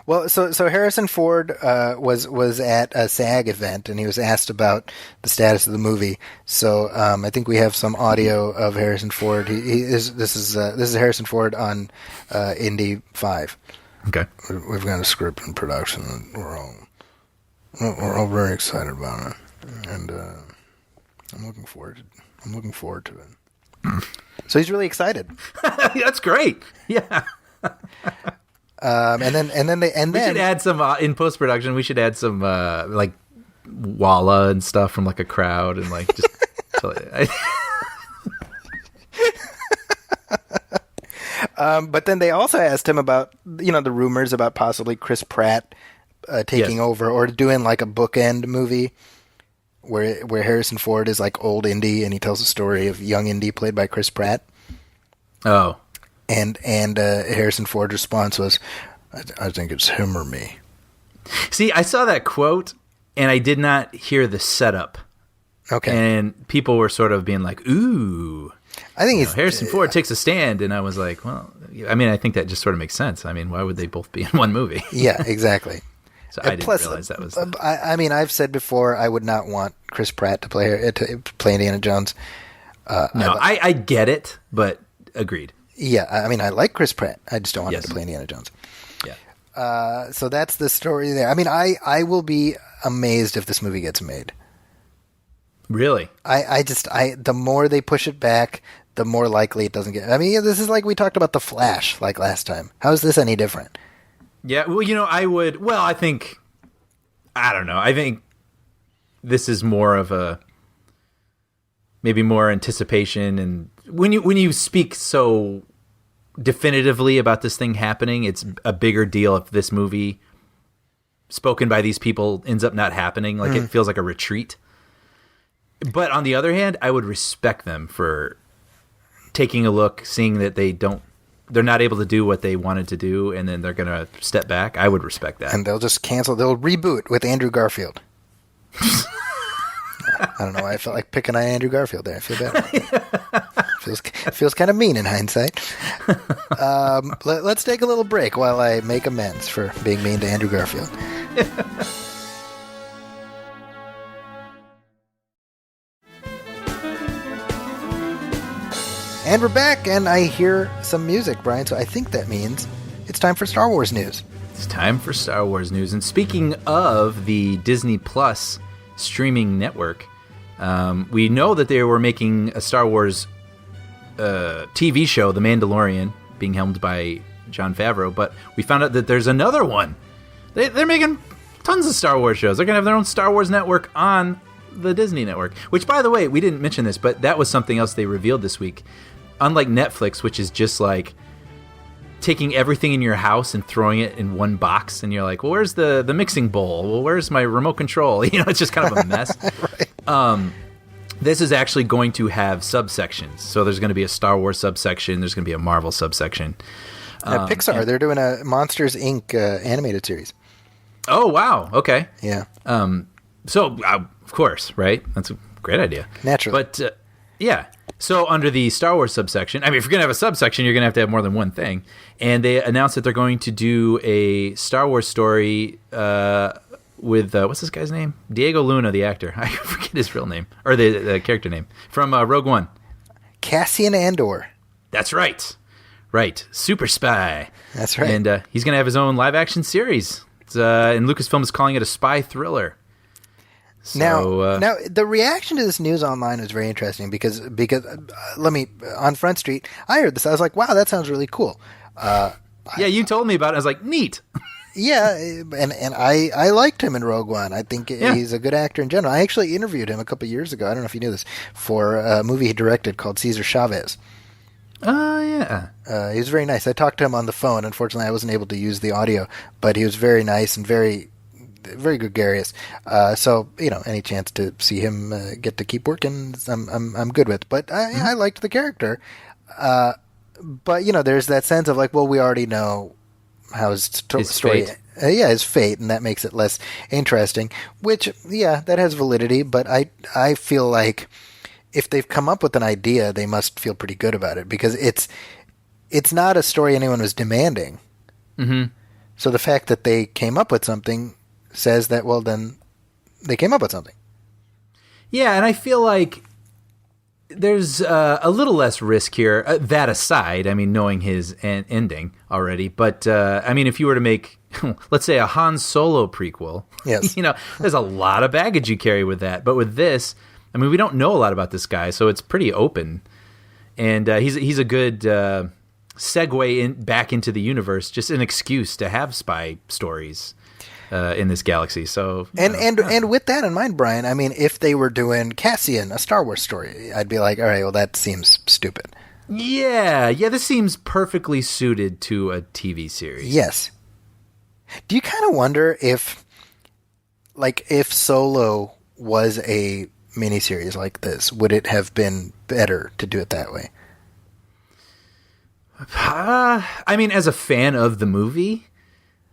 Well, so Harrison Ford was at a SAG event, and he was asked about the status of the movie. So I think we have some audio of Harrison Ford. This is Harrison Ford on Indy 5. Okay, we've got a script in production. We're all very excited about it, and I'm looking forward to it. So he's really excited. That's great. Yeah. And then we should add some in post production. We should add some like Walla and stuff from like a crowd and like just. But then they also asked him about, the rumors about possibly Chris Pratt taking over or doing like a bookend movie where Harrison Ford is like old Indy and he tells a story of young Indy played by Chris Pratt. Oh. And Harrison Ford's response was, I think it's him or me. See, I saw that quote and I did not hear the setup. Okay. And people were sort of being like, ooh. I think Harrison Ford takes a stand, and I was like, well, I mean, I think that just sort of makes sense. I mean, why would they both be in one movie? Yeah, exactly. So I didn't realize that was. I mean, I've said before, I would not want Chris Pratt to play Indiana Jones. No, I get it, but agreed. Yeah, I mean, I like Chris Pratt. I just don't want him to play Indiana Jones. Yeah. So that's the story there. I mean, I will be amazed if this movie gets made. Really? The more they push it back, the more likely it doesn't get. I mean, this is like we talked about The Flash like last time. How is this any different? Yeah, well, I don't know. I think this is more of a, maybe more anticipation. And when you speak so definitively about this thing happening, it's a bigger deal if this movie spoken by these people ends up not happening. Like it feels like a retreat. But on the other hand, I would respect them for taking a look, seeing that they're not able to do what they wanted to do, and then they're going to step back. I would respect that. And they'll just cancel. They'll reboot with Andrew Garfield. I don't know why I felt like picking on Andrew Garfield there. I feel bad. Feels kind of mean in hindsight. Let's take a little break while I make amends for being mean to Andrew Garfield. And we're back, and I hear some music, Brian, so I think that means it's time for Star Wars news. It's time for Star Wars news. And speaking of the Disney Plus streaming network, we know that they were making a Star Wars TV show, The Mandalorian, being helmed by Jon Favreau, but we found out that there's another one. They're making tons of Star Wars shows. They're going to have their own Star Wars network on the Disney network, which, by the way, we didn't mention this, but that was something else they revealed this week. Unlike Netflix, which is just like taking everything in your house and throwing it in one box, and you're like, well, where's the mixing bowl? Well, where's my remote control? It's just kind of a mess. Right. This is actually going to have subsections. So there's going to be a Star Wars subsection. There's going to be a Marvel subsection. Pixar, they're doing a Monsters, Inc. Animated series. Oh, wow. Okay. Yeah. So, of course, right? That's a great idea. Naturally. But, yeah. So under the Star Wars subsection, I mean, if you're going to have a subsection, you're going to have more than one thing. And they announced that they're going to do a Star Wars story with, what's this guy's name? Diego Luna, the actor. I forget his real name, or the character name, from Rogue One. Cassian Andor. That's right. Right. Super spy. That's right. And he's going to have his own live-action series. And Lucasfilm is calling it a spy thriller. So, now the reaction to this news online was very interesting because on Front Street, I heard this. I was like, wow, that sounds really cool. Yeah, you told me about it. I was like, neat. Yeah, and I liked him in Rogue One. I think he's a good actor in general. I actually interviewed him a couple of years ago. I don't know if you knew this, for a movie he directed called Cesar Chavez. Oh, yeah. He was very nice. I talked to him on the phone. Unfortunately, I wasn't able to use the audio, but he was very nice and very gregarious. So, any chance to see him get to keep working, I'm good with. But I liked the character. But, there's that sense of like, well, we already know how his story... Fate. His fate, and that makes it less interesting, which, that has validity, but I feel like if they've come up with an idea, they must feel pretty good about it, because it's not a story anyone was demanding. Mm-hmm. So the fact that they came up with something says that, well, then they came up with something. Yeah, and I feel like there's a little less risk here. That aside, I mean, knowing his ending already, but I mean, if you were to make, let's say, a Han Solo prequel, yes, there's a lot of baggage you carry with that. But with this, I mean, we don't know a lot about this guy, so it's pretty open, and he's a good segue back into the universe, just an excuse to have spy stories in this galaxy. So and with that in mind, Brian, I mean, if they were doing Cassian, a Star Wars story, I'd be like, all right, well, that seems stupid. Yeah, this seems perfectly suited to a TV series. Yes. Do you kind of wonder if Solo was a miniseries like this, would it have been better to do it that way? I mean, as a fan of the movie,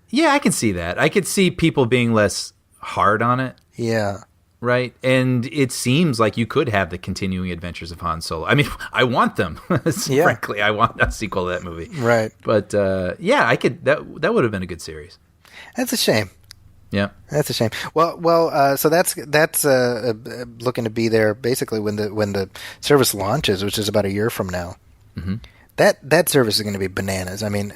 yeah, I can see that. I could see people being less hard on it. Yeah. Right? And it seems like you could have the continuing adventures of Han Solo. I mean, I want them. Yeah. Frankly, I want a sequel to that movie. Right. But yeah, I could. That would have been a good series. That's a shame. Yeah. That's a shame. Well. So that's looking to be there basically when the service launches, which is about a year from now. Mm-hmm. That service is going to be bananas. I mean,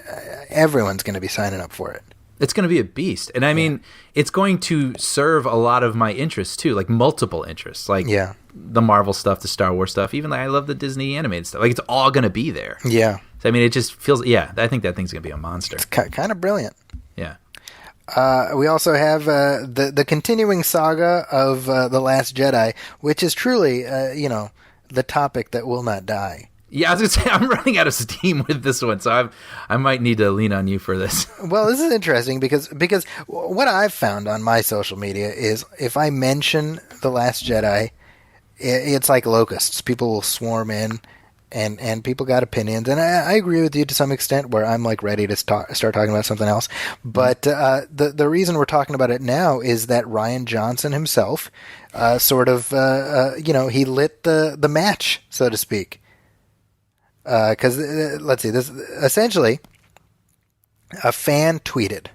everyone's going to be signing up for it. It's going to be a beast. And I mean, it's going to serve a lot of my interests too, like multiple interests, like the Marvel stuff, the Star Wars stuff, even like I love the Disney animated stuff. Like it's all going to be there. Yeah. So, I mean, it just feels, I think that thing's going to be a monster. It's kind of brilliant. Yeah. We also have the continuing saga of The Last Jedi, which is truly, the topic that will not die. Yeah, I was going to say, I'm running out of steam with this one, so I might need to lean on you for this. Well, this is interesting because what I've found on my social media is if I mention The Last Jedi, it's like locusts. People will swarm in, and people got opinions. And I agree with you to some extent where I'm like ready to start talking about something else. But the reason we're talking about it now is that Rian Johnson himself he lit the match, so to speak. Because let's see, this essentially a fan tweeted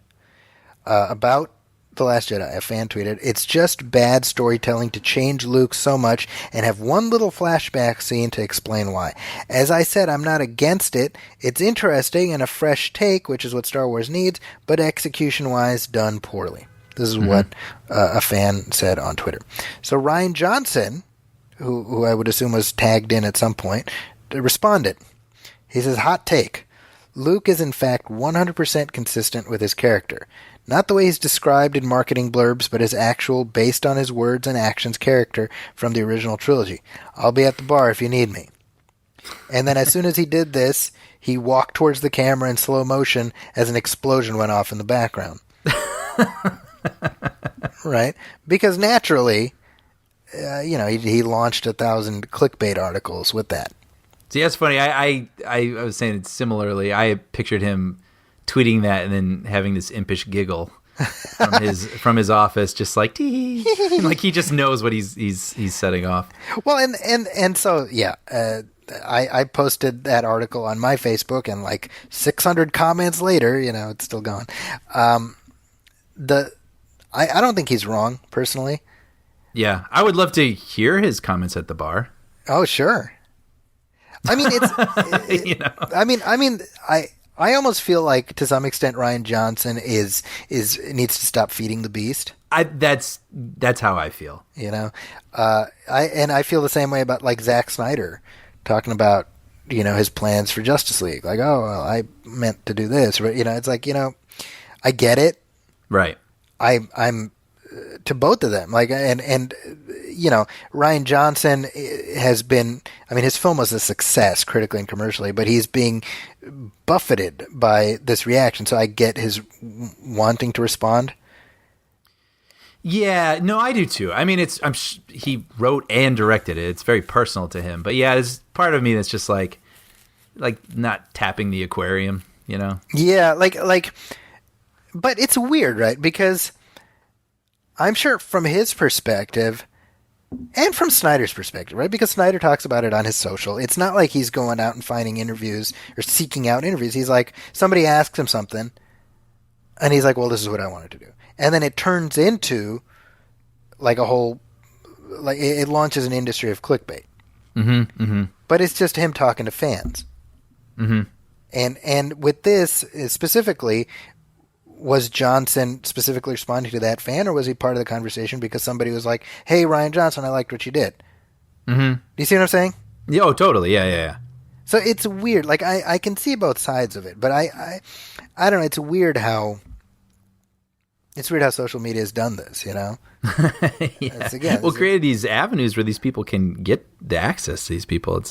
about The Last Jedi. A fan tweeted, "It's just bad storytelling to change Luke so much and have one little flashback scene to explain why. As I said, I'm not against it. It's interesting and a fresh take, which is what Star Wars needs, but execution-wise, done poorly." This is what a fan said on Twitter. So Rian Johnson, who I would assume was tagged in at some point, responded. He says, "Hot take. Luke is in fact 100% consistent with his character. Not the way he's described in marketing blurbs, but his actual, based on his words and actions character from the original trilogy. I'll be at the bar if you need me." And then as soon as he did this, he walked towards the camera in slow motion as an explosion went off in the background. Right? Because naturally, he launched 1,000 clickbait articles with that. See, that's funny. I was saying it similarly. I pictured him tweeting that and then having this impish giggle from his office, just like tee, like he just knows what he's setting off. Well, and so I posted that article on my Facebook, and like 600 comments later, it's still gone. I don't think he's wrong personally. Yeah, I would love to hear his comments at the bar. Oh, sure. I mean, it's I almost feel like to some extent Rian Johnson needs to stop feeding the beast. That's how I feel. I feel the same way about like Zack Snyder talking about his plans for Justice League. Like, oh, well, I meant to do this, but it's like I get it. Right. I'm to both of them. Like, and Rian Johnson has been, his film was a success critically and commercially, but he's being buffeted by this reaction. So I get his wanting to respond. Yeah, no, I do too. I mean, he wrote and directed it. It's very personal to him. But yeah, there's part of me that's just like not tapping the aquarium, Yeah, but it's weird, right? Because I'm sure from his perspective and from Snyder's perspective, right? Because Snyder talks about it on his social. It's not like he's going out and finding interviews or seeking out interviews. He's like, somebody asks him something and he's like, well, this is what I wanted to do. And then it turns into like a whole, like it launches an industry of clickbait. Mm-hmm, mm-hmm. But it's just him talking to fans. Mm-hmm. And with this specifically, was Johnson specifically responding to that fan, or was he part of the conversation because somebody was like, "Hey, Rian Johnson, I liked what you did." Mm-hmm. Do you see what I'm saying? Yeah, oh, totally. Yeah. So it's weird. Like I can see both sides of it, but I don't know. It's weird how It's weird how social media has done this, you know? Yeah. Created these avenues where these people can get the access to these people.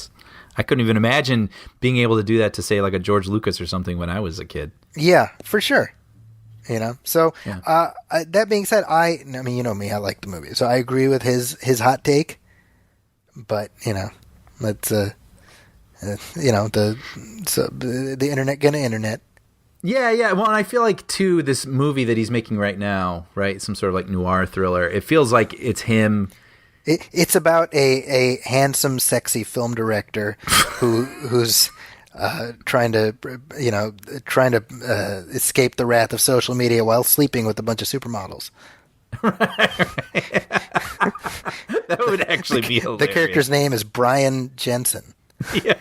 I couldn't even imagine being able to do that to, say, like a George Lucas or something when I was a kid. Yeah, for sure. You know? So, that being said, I mean, you know me, I like the movie. So I agree with his hot take. But, you know, let's, you know, the internet gonna internet. Yeah. Well, and I feel like, too, this movie that he's making right now, right, some sort of like noir thriller, it feels like it's him. It's about a handsome, sexy film director who's trying to escape the wrath of social media while sleeping with a bunch of supermodels. That would actually be hilarious. The character's name is Brian Jensen. Yeah.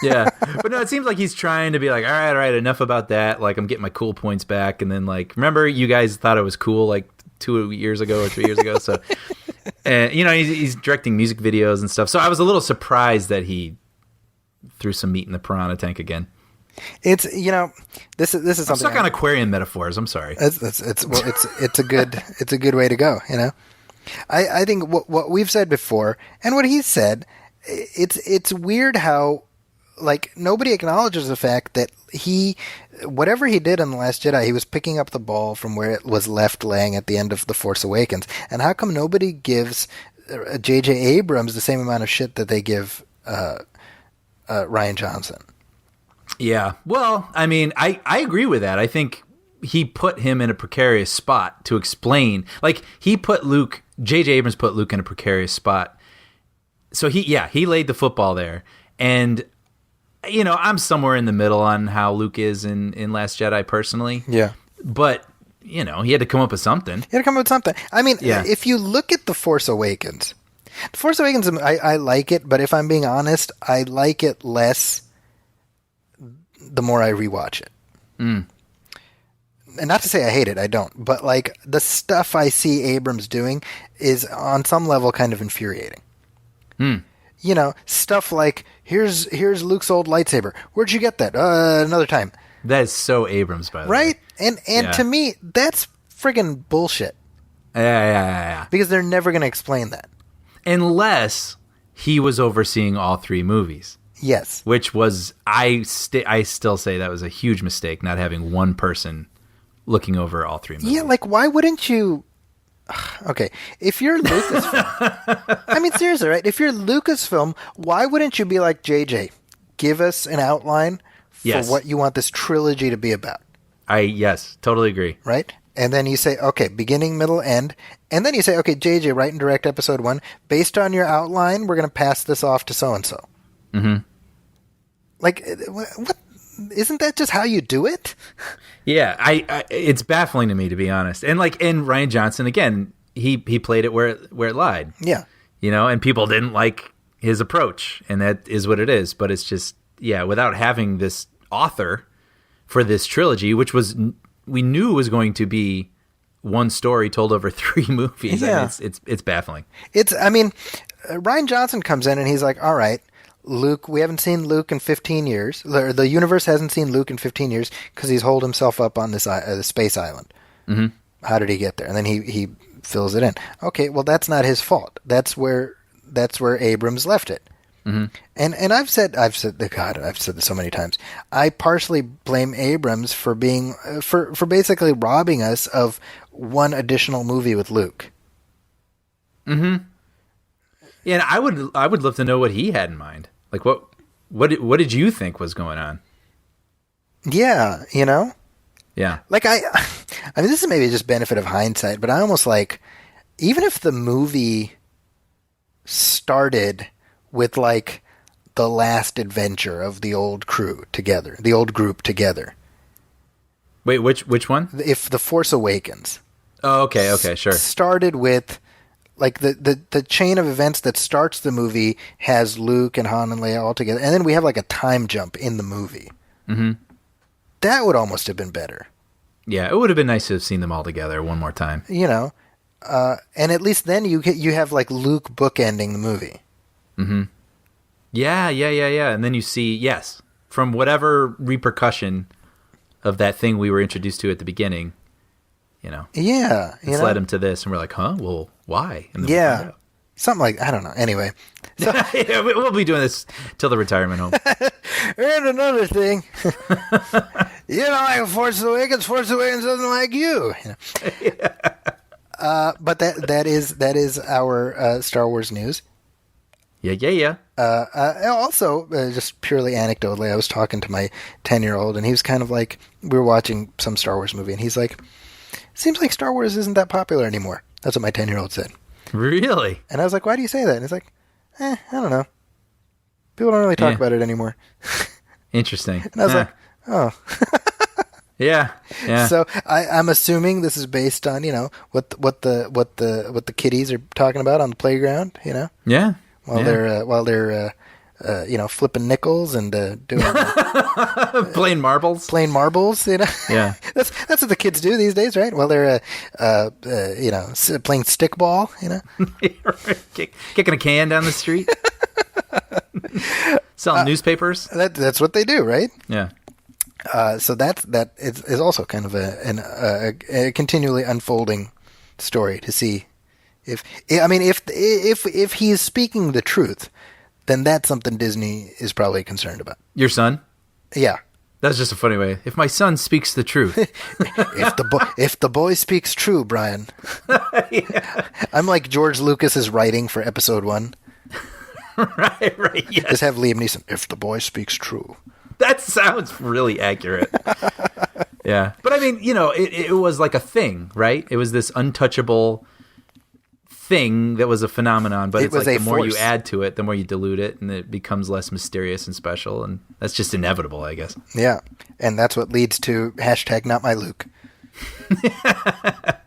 Yeah, but no, it seems like he's trying to be like, all right, enough about that. Like, I'm getting my cool points back, and then, like, remember you guys thought it was cool like 2 years ago or 3 years ago. So, and you know, he's directing music videos and stuff. So I was a little surprised that he threw some meat in the piranha tank again. It's, you know, this is something. I'm stuck on aquarium metaphors. I'm sorry. It's a good way to go. You know, I think what we've said before and what he's said, it's weird how, like, nobody acknowledges the fact that whatever he did in The Last Jedi, he was picking up the ball from where it was left laying at the end of The Force Awakens. And how come nobody gives J.J. Abrams the same amount of shit that they give Rian Johnson? Yeah. Well, I mean, I agree with that. I think he put him in a precarious spot to explain. Like, J.J. Abrams put Luke in a precarious spot. So he laid the football there. And, you know, I'm somewhere in the middle on how Luke is in Last Jedi personally. Yeah. But, you know, he had to come up with something. I mean, if you look at The Force Awakens, I like it, but if I'm being honest, I like it less the more I rewatch it. And not to say I hate it, I don't. But, like, the stuff I see Abrams doing is on some level kind of infuriating. You know, stuff like, here's Luke's old lightsaber. Where'd you get that? Another time. That is so Abrams, by the way. Right? And to me, that's friggin' bullshit. Yeah. Because they're never going to explain that. Unless he was overseeing all three movies. Yes. Which was, I still say that was a huge mistake, not having one person looking over all three movies. Yeah, like, why wouldn't you... Okay, if you're Lucasfilm... I mean, seriously, right? If you're Lucasfilm, why wouldn't you be like, JJ, give us an outline for what you want this trilogy to be about? Yes, totally agree. Right? And then you say, okay, beginning, middle, end. And then you say, okay, JJ, write and direct episode 1. Based on your outline, we're going to pass this off to so-and-so. Mm-hmm. Like, what? Isn't that just how you do it? Yeah, it's baffling to me, to be honest. And Rian Johnson, again, he played it where it lied. Yeah. You know, and people didn't like his approach, and that is what it is. But it's just, without having this author for this trilogy, which we knew was going to be one story told over 3 movies. Yeah. I mean, it's baffling. Rian Johnson comes in and he's like, all right, Luke, we haven't seen Luke in 15 years. The universe hasn't seen Luke in 15 years because he's holed himself up on this space island. Mm-hmm. How did he get there? And then he fills it in. Okay, well, that's not his fault. That's where Abrams left it. Mm-hmm. And I've said this so many times. I partially blame Abrams for being for basically robbing us of one additional movie with Luke. Mm-hmm. Yeah, and I would love to know what he had in mind. Like, what did you think was going on? Yeah, you know? Yeah. Like, I mean, this is maybe just benefit of hindsight, but I almost like, even if the movie started with, like, the last adventure of the old crew together, the old group together. Wait, which one? If The Force Awakens. Oh, okay, sure. Started with... Like, the chain of events that starts the movie has Luke and Han and Leia all together. And then we have, like, a time jump in the movie. Mm-hmm. That would almost have been better. Yeah, it would have been nice to have seen them all together one more time. You know? And at least then you have, like, Luke bookending the movie. Mm-hmm. Yeah. And then you see, yes, from whatever repercussion of that thing we were introduced to at the beginning, you know. Yeah, It's led him to this, and we're like, huh? Well, why? And then we find out. Something like, I don't know. Anyway, so Yeah, we'll be doing this till the retirement home. and another thing, you don't like Force Awakens. Force Awakens doesn't like you. But that is our Star Wars news. Yeah. Also, just purely anecdotally, I was talking to my 10-year-old, and he was kind of like, we were watching some Star Wars movie, and he's like, seems like Star Wars isn't that popular anymore. That's what my 10-year-old said. Really? And I was like, why do you say that? And he's like, I don't know. People don't really talk about it anymore. Interesting. And I was like, oh. Yeah. So I'm assuming this is based on, what the kiddies are talking about on the playground, Yeah. While they're flipping nickels and doing playing marbles. Playing marbles, Yeah. That's what the kids do these days, right? While they're playing stickball, Kicking a can down the street. Selling newspapers. That's what they do, right? Yeah. So that is also kind of a continually unfolding story to see if he's speaking the truth, then that's something Disney is probably concerned about. Your son? Yeah. That's just a funny way. If my son speaks the truth. if the boy speaks true, Brian. Yeah. I'm like George Lucas's writing for episode 1. Right, yes. Just have Liam Neeson, if the boy speaks true. That sounds really accurate. Yeah. But I mean, it was like a thing, right? It was this untouchable thing that was a phenomenon, but it's like the more you add to it, the more you dilute it, and it becomes less mysterious and special, and that's just inevitable, I guess. Yeah. And that's what leads to #NotMyLuke.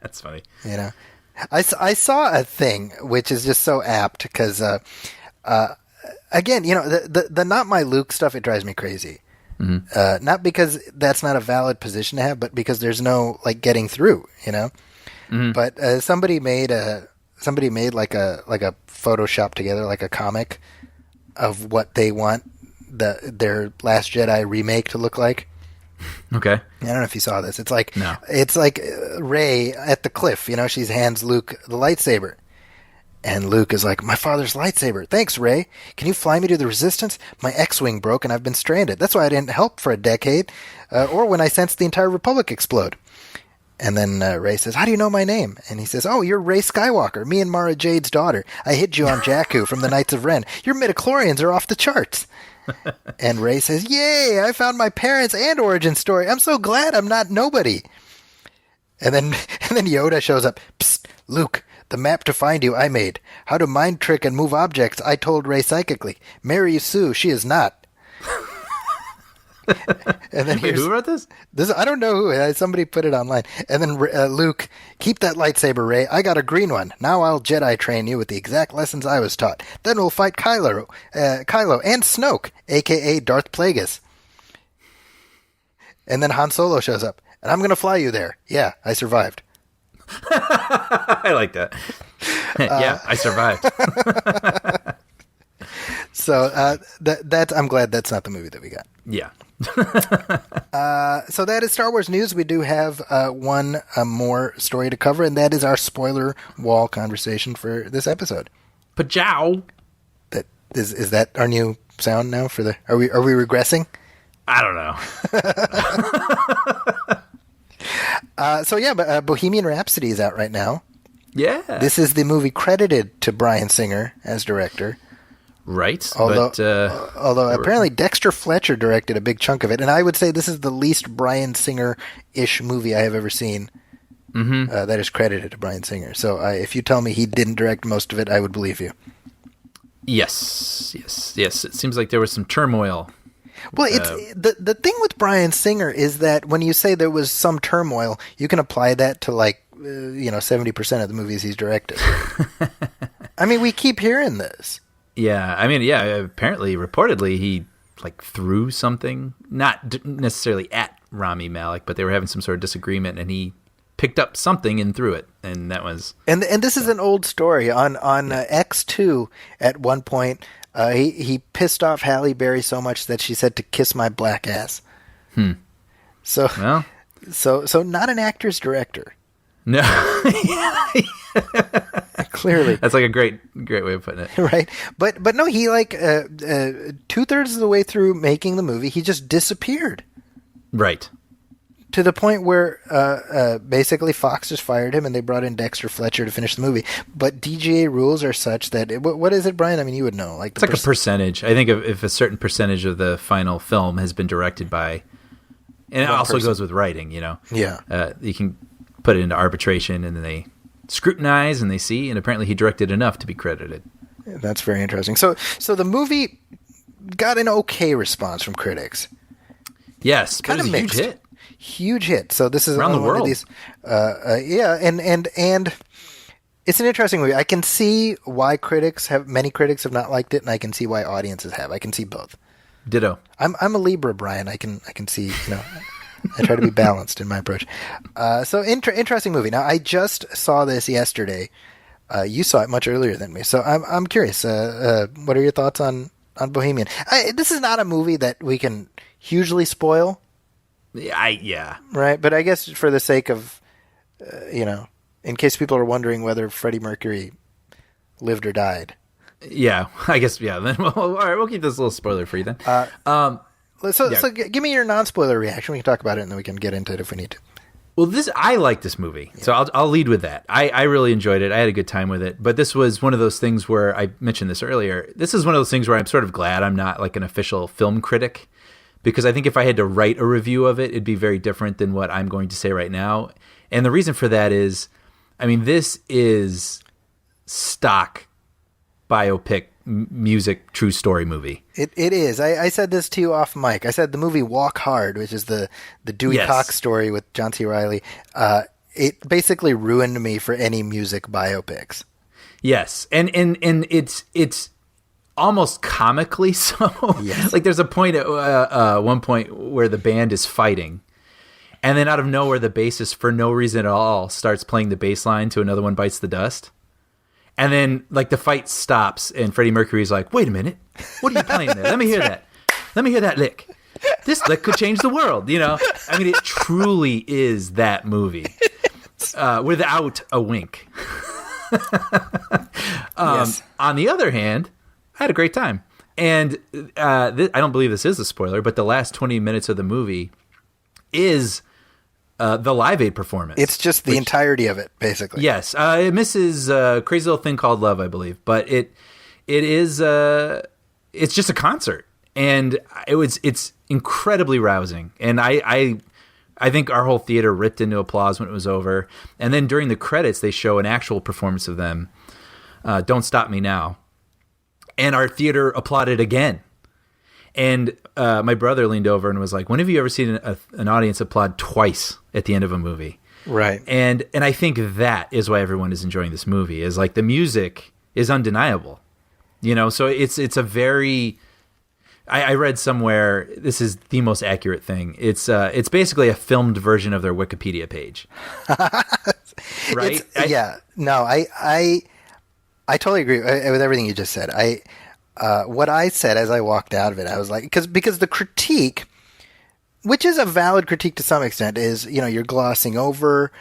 That's funny. I saw a thing which is just so apt because again, the Not My Luke stuff, it drives me crazy. Mm-hmm. Not because that's not a valid position to have, but because there's no getting through, Mm-hmm. But somebody made like a Photoshop together, like a comic of what they want their Last Jedi remake to look like. Okay. I don't know if you saw this. It's like no. It's like Rey at the cliff. She hands Luke the lightsaber. And Luke is like, my father's lightsaber. Thanks, Rey. Can you fly me to the Resistance? My X-Wing broke and I've been stranded. That's why I didn't help for a decade. Or when I sensed the entire Republic explode. And then Rey says, how do you know my name? And he says, oh, you're Rey Skywalker, me and Mara Jade's daughter. I hid you on Jakku from the Knights of Ren. Your midichlorians are off the charts. And Rey says, yay, I found my parents and origin story. I'm so glad I'm not nobody. And then Yoda shows up. Psst, Luke. The map to find you I made. How to mind trick and move objects I told Rey psychically. Marry Sue, she is not. And then wait, who wrote this? I don't know who. Somebody put it online. And then Luke, keep that lightsaber, Rey. I got a green one. Now I'll Jedi train you with the exact lessons I was taught. Then we'll fight Kylo and Snoke, a.k.a. Darth Plagueis. And then Han Solo shows up. And I'm going to fly you there. Yeah, I survived. I like that. Yeah, I survived. So I'm glad that's not the movie that we got. Yeah. So that is Star Wars news. We do have one more story to cover, and that is our spoiler wall conversation for this episode. Pajow. That is that our new sound now for the? Are we regressing? I don't know. But Bohemian Rhapsody is out right now. Yeah. This is the movie credited to Bryan Singer as director. Right. Although apparently Dexter Fletcher directed a big chunk of it, and I would say this is the least Bryan Singer-ish movie I have ever seen that is credited to Bryan Singer. So if you tell me he didn't direct most of it, I would believe you. Yes. It seems like there was some turmoil. Well, it's the thing with Bryan Singer is that when you say there was some turmoil, you can apply that to 70% of the movies he's directed. I mean, we keep hearing this. Yeah, I mean, apparently, reportedly, he threw something, not necessarily at Rami Malek, but they were having some sort of disagreement, and he picked up something and threw it, and that was... And this is an old story. On X2, at one point, he pissed off Halle Berry so much that she said to kiss my black ass. So not an actor's director. No. Clearly. That's like a great way of putting it. Right. But no, he 2/3 of the way through making the movie, he just disappeared. Right. To the point where basically Fox just fired him and they brought in Dexter Fletcher to finish the movie. But DGA rules are such that what is it, Brian? I mean, you would know. It's like a percentage. I think if a certain percentage of the final film has been directed by, and it also goes with writing. Yeah. You can put it into arbitration, and then they scrutinize and they see. And apparently, he directed enough to be credited. Yeah, that's very interesting. So the movie got an okay response from critics. Yes, kind of mixed. Huge hit. So this is around the world. One of these, and it's an interesting movie. I can see why many critics have not liked it, and I can see why audiences have. I can see both. Ditto. I'm a Libra, Brian. I can see. I try to be balanced in my approach. So interesting movie. Now I just saw this yesterday. You saw it much earlier than me, so I'm curious. What are your thoughts on Bohemian? This is not a movie that we can hugely spoil. Yeah. Right, but I guess for the sake of, in case people are wondering whether Freddie Mercury lived or died. Yeah, I guess, yeah. Then all right, we'll keep this a little spoiler free then. So give me your non-spoiler reaction. We can talk about it, and then we can get into it if we need to. Well, I like this movie, so I'll lead with that. I really enjoyed it. I had a good time with it. But this was one of those things where, I mentioned this earlier, this is one of those things where I'm sort of glad I'm not like an official film critic. Because I think if I had to write a review of it, it'd be very different than what I'm going to say right now. And the reason for that is, I mean, this is stock biopic music true story movie. It is. I said this to you off mic. I said the movie Walk Hard, which is the Dewey Cox story with John C. Reilly, it basically ruined me for any music biopics. Yes. And it's almost comically so. Yes. Like there's a point at one point where the band is fighting, and then out of nowhere the bassist, for no reason at all, starts playing the bass line to Another One Bites the Dust. And then like the fight stops and Freddie Mercury's like, wait a minute, what are you playing there? Let me hear that. Let me hear that lick. This lick could change the world, I mean, it truly is that movie without a wink. Yes. On the other hand, I had a great time. And I don't believe this is a spoiler, but the last 20 minutes of the movie is the Live Aid performance. It's just the entirety of it, basically. Yes. It misses Crazy Little Thing Called Love, I believe. But it is it's just a concert. And it's incredibly rousing. And I think our whole theater ripped into applause when it was over. And then during the credits, they show an actual performance of them, Don't Stop Me Now. And our theater applauded again. And my brother leaned over and was like, when have you ever seen an audience applaud twice at the end of a movie? Right. And I think that is why everyone is enjoying this movie, is like the music is undeniable. So it's a very... I read somewhere, this is the most accurate thing. It's basically a filmed version of their Wikipedia page. Right? I totally agree with everything you just said. What I said as I walked out of it, I was like, because the critique, which is a valid critique to some extent, is, you're glossing over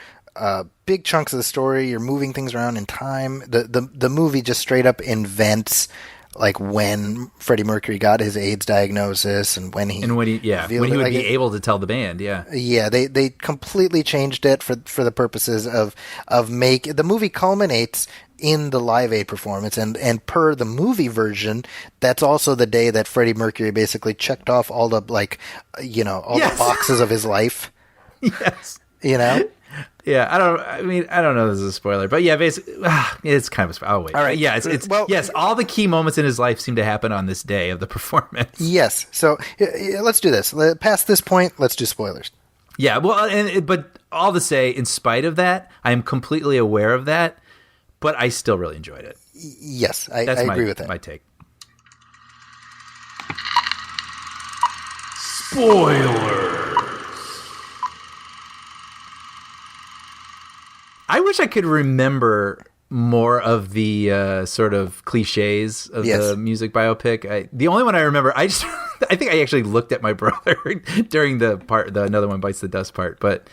big chunks of the story, you're moving things around in time. The movie just straight up invents like when Freddie Mercury got his AIDS diagnosis and when he would be able to tell the band, they completely changed it for the purposes of the movie culminates in the Live Aid performance, and per the movie version, that's also the day that Freddie Mercury basically checked off all the the boxes of his life. Yes. Yeah, I don't know if this is a spoiler, but yeah, basically, it's kind of a spoiler. I'll wait. All right. Yeah, yes, all the key moments in his life seem to happen on this day of the performance. Yes. So let's do this. Past this point, let's do spoilers. Yeah, well, but all to say, in spite of that, I am completely aware of that, but I still really enjoyed it. Yes, I agree with that. My take. Spoiler. I wish I could remember more of the sort of cliches of the music biopic. The only one I remember, I think I actually looked at my brother during the Another One Bites the Dust part. But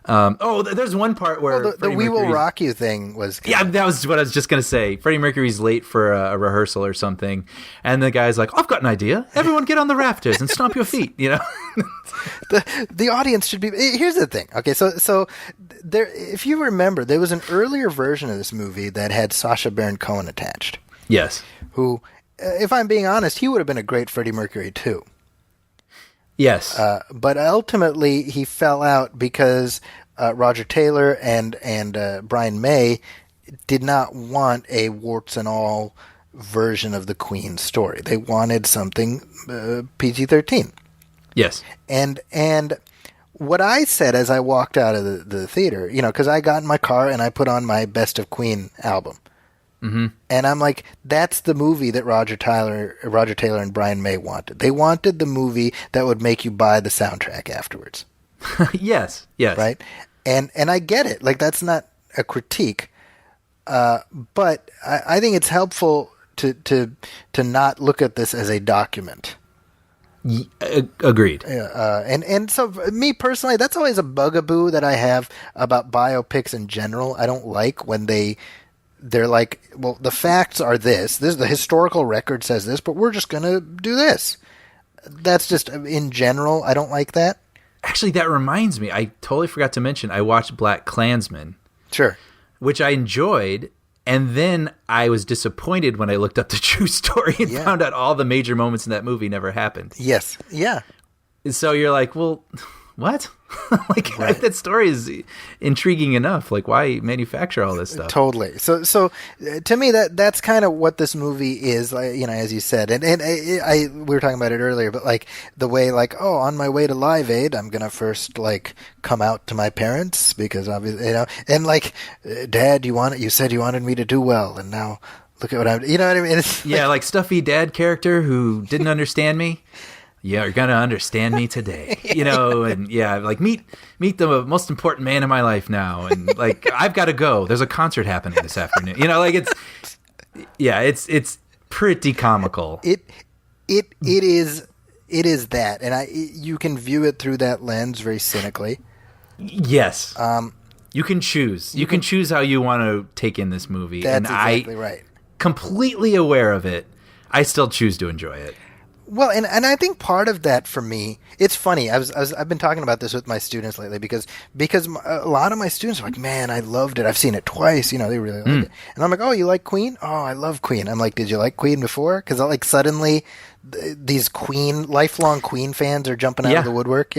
There's one part where Well, the "We Will Rock You" thing was that was what I was just gonna say. Freddie Mercury's late for a rehearsal or something, and the guy's like, "I've got an idea. Everyone get on the rafters and stomp your feet." You know, the audience should be. Here's the thing. Okay, so there, if you remember, there was an earlier version of this movie that had Sacha Baron Cohen attached. Yes. Who, if I'm being honest, he would have been a great Freddie Mercury too. Yes. But ultimately, he fell out because Roger Taylor and Brian May did not want a warts and all version of the Queen story. They wanted something PG-13. Yes. And what I said as I walked out of the theater, because I got in my car and I put on my Best of Queen album. Mm-hmm. And I'm like, that's the movie that Roger Taylor and Brian May wanted. They wanted the movie that would make you buy the soundtrack afterwards. Yes. Right? And I get it. Like, that's not a critique. But I think it's helpful to not look at this as a document. Agreed. And so me personally, that's always a bugaboo that I have about biopics in general. I don't like when they're like, well, the facts are this, the historical record says this, but we're just going to do this. That's just, in general, I don't like that. Actually, that reminds me, I totally forgot to mention, I watched Black Klansman. Sure. Which I enjoyed, and then I was disappointed when I looked up the true story and found out all the major moments in that movie never happened. Yes. Yeah. So you're like, well, what? Right. That story is intriguing enough. Like, why manufacture all this stuff? Totally. So to me, that's kind of what this movie is. As you said, and we were talking about it earlier, but like the way, like, oh, on my way to Live Aid, I'm gonna first like come out to my parents because obviously, and like, Dad, you said you wanted me to do well, and now look at what I'm. You know what I mean? It's like stuffy dad character who didn't understand me. Yeah, you're gonna understand me today, and like meet the most important man in my life now, and like I've got to go. There's a concert happening this afternoon. It's pretty comical. It is that, and you can view it through that lens very cynically. Yes. You can choose. You can choose how you want to take in this movie. That's and exactly right. Completely aware of it. I still choose to enjoy it. Well, and I think part of that for me, it's funny. I've been talking about this with my students lately because a lot of my students are like, man, I loved it. I've seen it twice. They really like it. And I'm like, oh, you like Queen? Oh, I love Queen. I'm like, did you like Queen before? Because like suddenly these lifelong Queen fans are jumping out of the woodwork,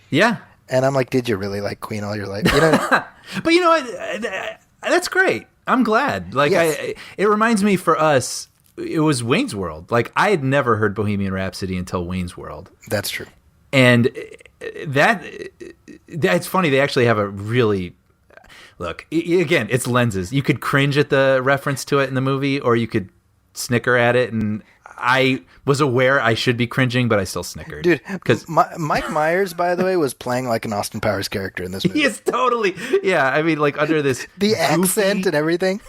Yeah. And I'm like, did you really like Queen all your life? But you know what? That's great. I'm glad. Like, yes. It reminds me for us. It was Wayne's World. Like, I had never heard Bohemian Rhapsody until Wayne's World. That's true. And that's funny. They actually have a really... Look, again, it's lenses. You could cringe at the reference to it in the movie, or you could snicker at it. And I was aware I should be cringing, but I still snickered. Dude, because Mike Myers, by the way, was playing like an Austin Powers character in this movie. He is totally... Yeah, I mean, like, under this... The accent and everything...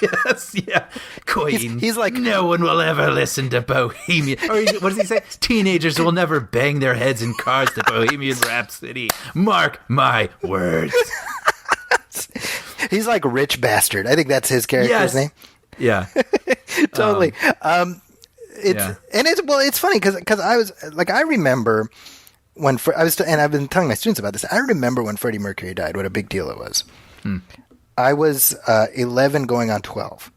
Yes, yeah. Queen. He's like, no one will ever listen to Bohemian. Or what does he say? Teenagers will never bang their heads in cars to Bohemian Rhapsody. Mark my words. He's like Rich Bastard. I think that's his character's name. Yeah, totally. It's funny because I was like, I remember when and I've been telling my students about this. I remember when Freddie Mercury died. What a big deal it was. I was 11 going on 12.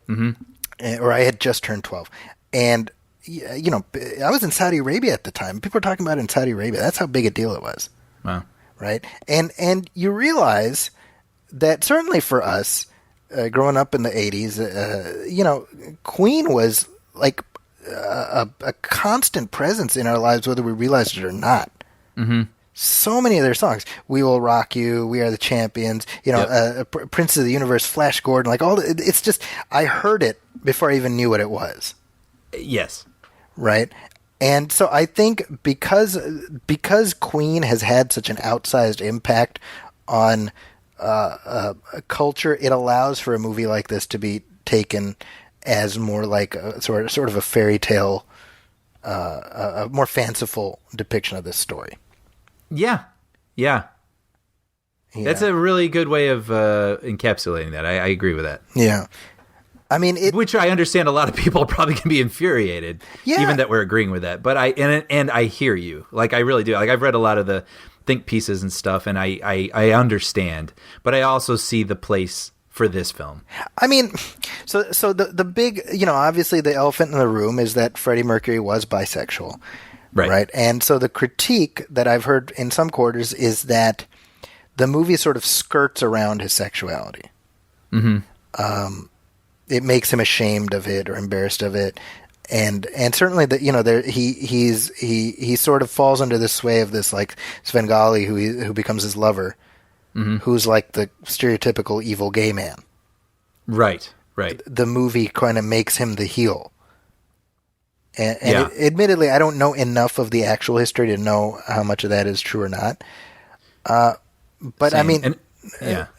Mm-hmm. Or I had just turned 12. And, I was in Saudi Arabia at the time. People were talking about it in Saudi Arabia. That's how big a deal it was. Wow. Right? And you realize that certainly for us, growing up in the 80s, Queen was like a constant presence in our lives, whether we realized it or not. Mm-hmm. So many of their songs, "We Will Rock You," "We Are the Champions," "Prince of the Universe," Flash Gordon, like it's just, I heard it before I even knew what it was. Yes. Right? And so I think because Queen has had such an outsized impact on culture, it allows for a movie like this to be taken as more like a sort of a fairy tale, a more fanciful depiction of this story. Yeah. That's a really good way of encapsulating that. I agree with that. Yeah. I mean, which I understand a lot of people probably can be infuriated, even that we're agreeing with that. But I hear you. Like, I really do. Like, I've read a lot of the think pieces and stuff, and I understand. But I also see the place for this film. I mean, so the big, obviously the elephant in the room is that Freddie Mercury was bisexual. Right. And so the critique that I've heard in some quarters is that the movie sort of skirts around his sexuality. Mm-hmm. It makes him ashamed of it or embarrassed of it, and certainly that he sort of falls under the sway of this like Svengali who becomes his lover, who's like the stereotypical evil gay man. Right. The movie kind of makes him the heel. And admittedly, I don't know enough of the actual history to know how much of that is true or not. But Same. I mean.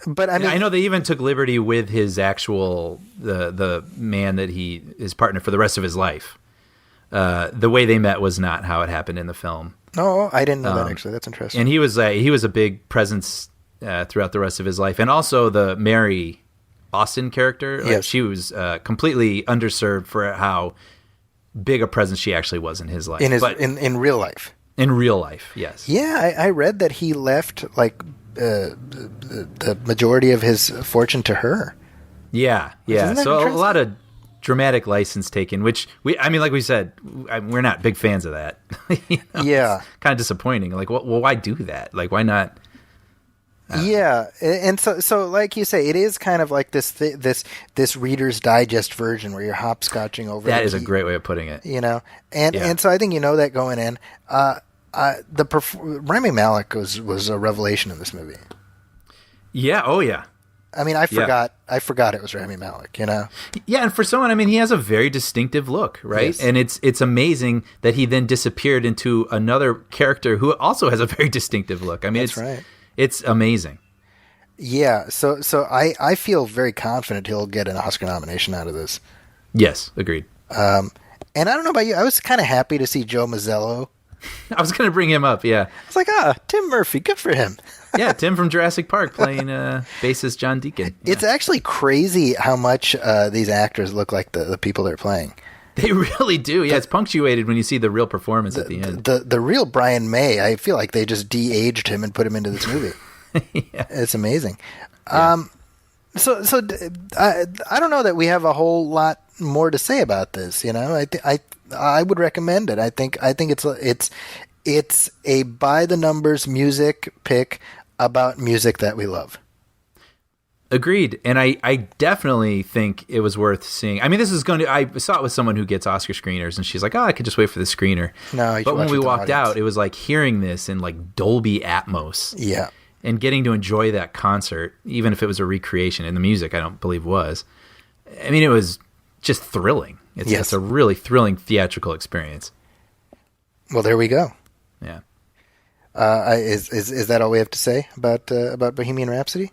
But I mean, I know they even took liberty with his actual the man that he is partner for the rest of his life. The way they met was not how it happened in the film. No, I didn't know that actually. That's interesting. And he was a big presence throughout the rest of his life, and also the Mary Austin character. She was completely underserved for how big a presence she actually was in his life. In real life. In real life, yes. Yeah, I read that he left like. The majority of his fortune to her. Yeah. So a lot of dramatic license taken, which like we said, we're not big fans of that. Yeah, it's kind of disappointing. Like, well, why do that? Like, why not? Yeah, and so like you say, it is kind of like this Reader's Digest version where you're hopscotching over. That is a great way of putting it. And so I think that going in. Rami Malek was a revelation in this movie. Yeah. Oh, yeah. I mean, I forgot it was Rami Malek. Yeah, and for someone, I mean, he has a very distinctive look, right? Yes. And it's amazing that he then disappeared into another character who also has a very distinctive look. I mean, it's amazing. Yeah. So I feel very confident he'll get an Oscar nomination out of this. Yes, agreed. And I don't know about you, I was kind of happy to see Joe Mazzello. I was going to bring him up, yeah. It's like, Tim Murphy, good for him. Yeah, Tim from Jurassic Park playing bassist John Deacon. Yeah. It's actually crazy how much these actors look like the people they're playing. They really do. Yeah, it's punctuated when you see the real performance at the end. The real Brian May, I feel like they just de-aged him and put him into this movie. Yeah. It's amazing. Yeah. So I don't know that we have a whole lot more to say about this. I would recommend it. I think it's a by the numbers music pick about music that we love. Agreed. And I definitely think it was worth seeing. I mean, I saw it with someone who gets Oscar screeners, and she's like, I could just wait for the screener. No, but when we walked out, it was like hearing this in like Dolby Atmos. Yeah. And getting to enjoy that concert, even if it was a recreation, and the music I don't believe was. I mean, it was just thrilling. It's a really thrilling theatrical experience. Well, there we go. Yeah. Is that all we have to say about Bohemian Rhapsody?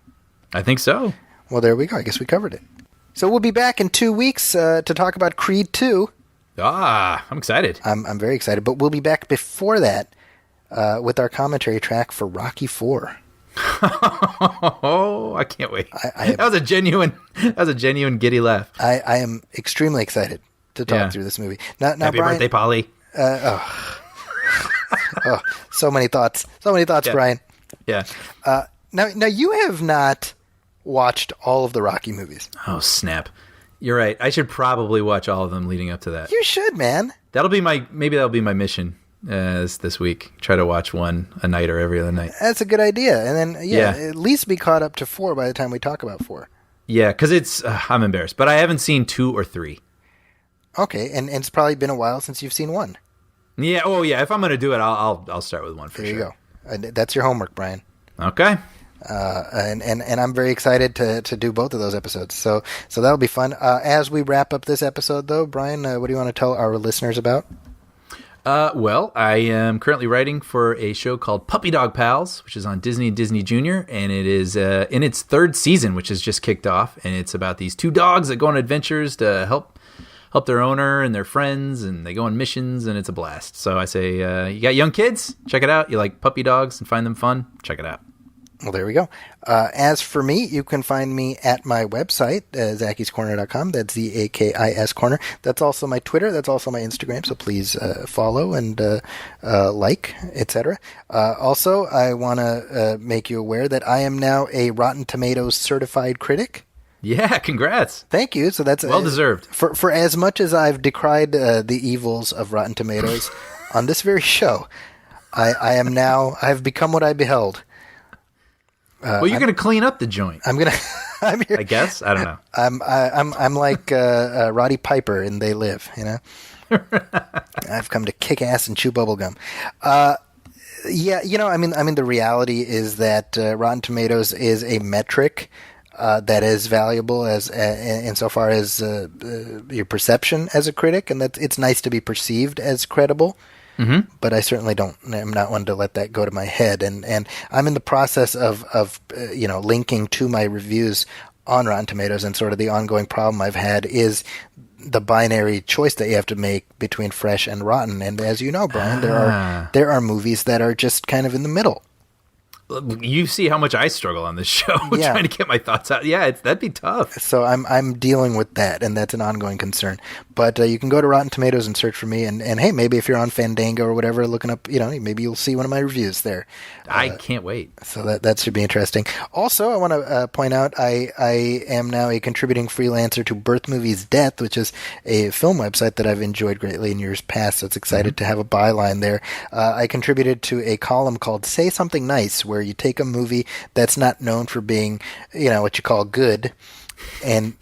I think so. Well, there we go. I guess we covered it. So we'll be back in 2 weeks to talk about Creed 2. I'm excited. I'm very excited. But we'll be back before that with our commentary track for Rocky 4. Oh, I can't wait. That was a genuine giddy laugh. I am extremely excited to talk through this movie. Now, Happy Brian, birthday, Polly. So many thoughts, yeah. Brian. Yeah. Now you have not watched all of the Rocky movies. Oh, snap. You're right. I should probably watch all of them leading up to that. You should, man. That'll be my mission this week. Try to watch one a night or every other night. That's a good idea. And then, at least be caught up to 4 by the time we talk about 4. Yeah, because it's, I'm embarrassed, but I haven't seen 2 or 3. Okay, and it's probably been a while since you've seen 1. Yeah, if I'm going to do it, I'll start with 1 for sure. There you go. That's your homework, Brian. Okay. And I'm very excited to do both of those episodes. So that'll be fun. As we wrap up this episode, though, Brian, what do you want to tell our listeners about? Well, I am currently writing for a show called Puppy Dog Pals, which is on Disney and Disney Junior, and it is in its 3rd season, which has just kicked off, and it's about these 2 dogs that go on adventures to help their owner and their friends, and they go on missions, and it's a blast. So I say, you got young kids? Check it out. You like puppy dogs and find them fun? Check it out. Well, there we go. As for me, you can find me at my website, Zackie'sCorner.com. That's ZAKIS Corner. That's also my Twitter. That's also my Instagram. So please follow and like, etc. Also, I want to make you aware that I am now a Rotten Tomatoes certified critic. Yeah, congrats. Thank you. So that's well deserved. For as much as I've decried the evils of Rotten Tomatoes on this very show, I've become what I beheld. Well, you're going to clean up the joint. I'm here. I guess. I don't know. I'm like Roddy Piper in They Live. You know, I've come to kick ass and chew bubblegum. Yeah, you know, I mean, the reality is that Rotten Tomatoes is a metric that is valuable as insofar as your perception as a critic, and that it's nice to be perceived as credible. Mm-hmm. But I certainly am not one to let that go to my head. And I'm in the process of linking to my reviews on Rotten Tomatoes, and sort of the ongoing problem I've had is the binary choice that you have to make between fresh and rotten. And as you know, Brian, there are movies that are just kind of in the middle. You see how much I struggle on this show trying to get my thoughts out. Yeah, that'd be tough. So I'm dealing with that, and that's an ongoing concern. But you can go to Rotten Tomatoes and search for me, and hey, maybe if you're on Fandango or whatever, looking up, maybe you'll see one of my reviews there. I can't wait. So that should be interesting. Also, I want to point out I am now a contributing freelancer to Birth Movies Death, which is a film website that I've enjoyed greatly in years past. So it's excited to have a byline there. I contributed to a column called Say Something Nice, where you take a movie that's not known for being, what you call good, and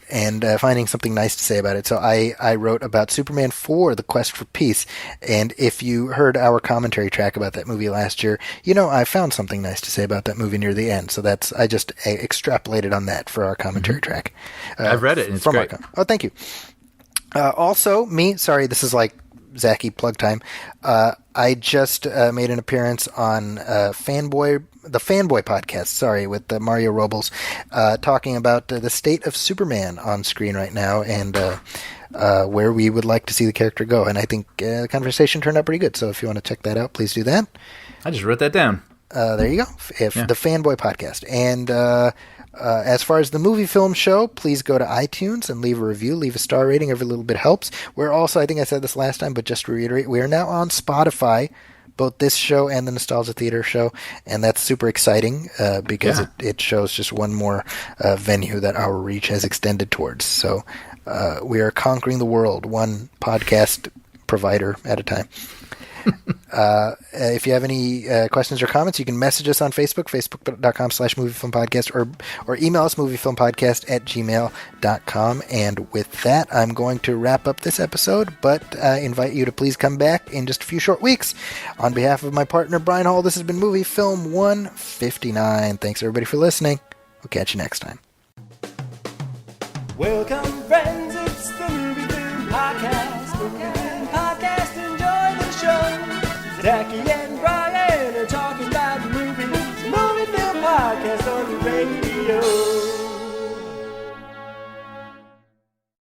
finding something nice to say about it. So I wrote about Superman 4, The Quest for Peace, and if you heard our commentary track about that movie last year, I found something nice to say about that movie near the end. So I just extrapolated on that for our commentary track. I've read it, and it's great. Oh, thank you. Also, sorry, this is like Zachy plug time. I just made an appearance on the Fanboy podcast, with Mario Robles, talking about the state of Superman on screen right now, and where we would like to see the character go. And I think the conversation turned out pretty good. So if you want to check that out, please do that. I just wrote that down. There you go. The Fanboy podcast. And as far as the movie film show, please go to iTunes and leave a review, leave a star rating. Every little bit helps. We're also, I think I said this last time, but just to reiterate, we are now on Spotify, both this show and the Nostalgia Theater show, and that's super exciting because it shows just one more venue that our reach has extended towards. So we are conquering the world, one podcast provider at a time. If you have any questions or comments, you can message us on Facebook, facebook.com/moviefilmpodcast, or email us moviefilmpodcast@gmail.com. And with that, I'm going to wrap up this episode, but invite you to please come back in just a few short weeks. On behalf of my partner, Brian Hall, this has been Movie Film 159. Thanks, everybody, for listening. We'll catch you next time. Welcome, friends.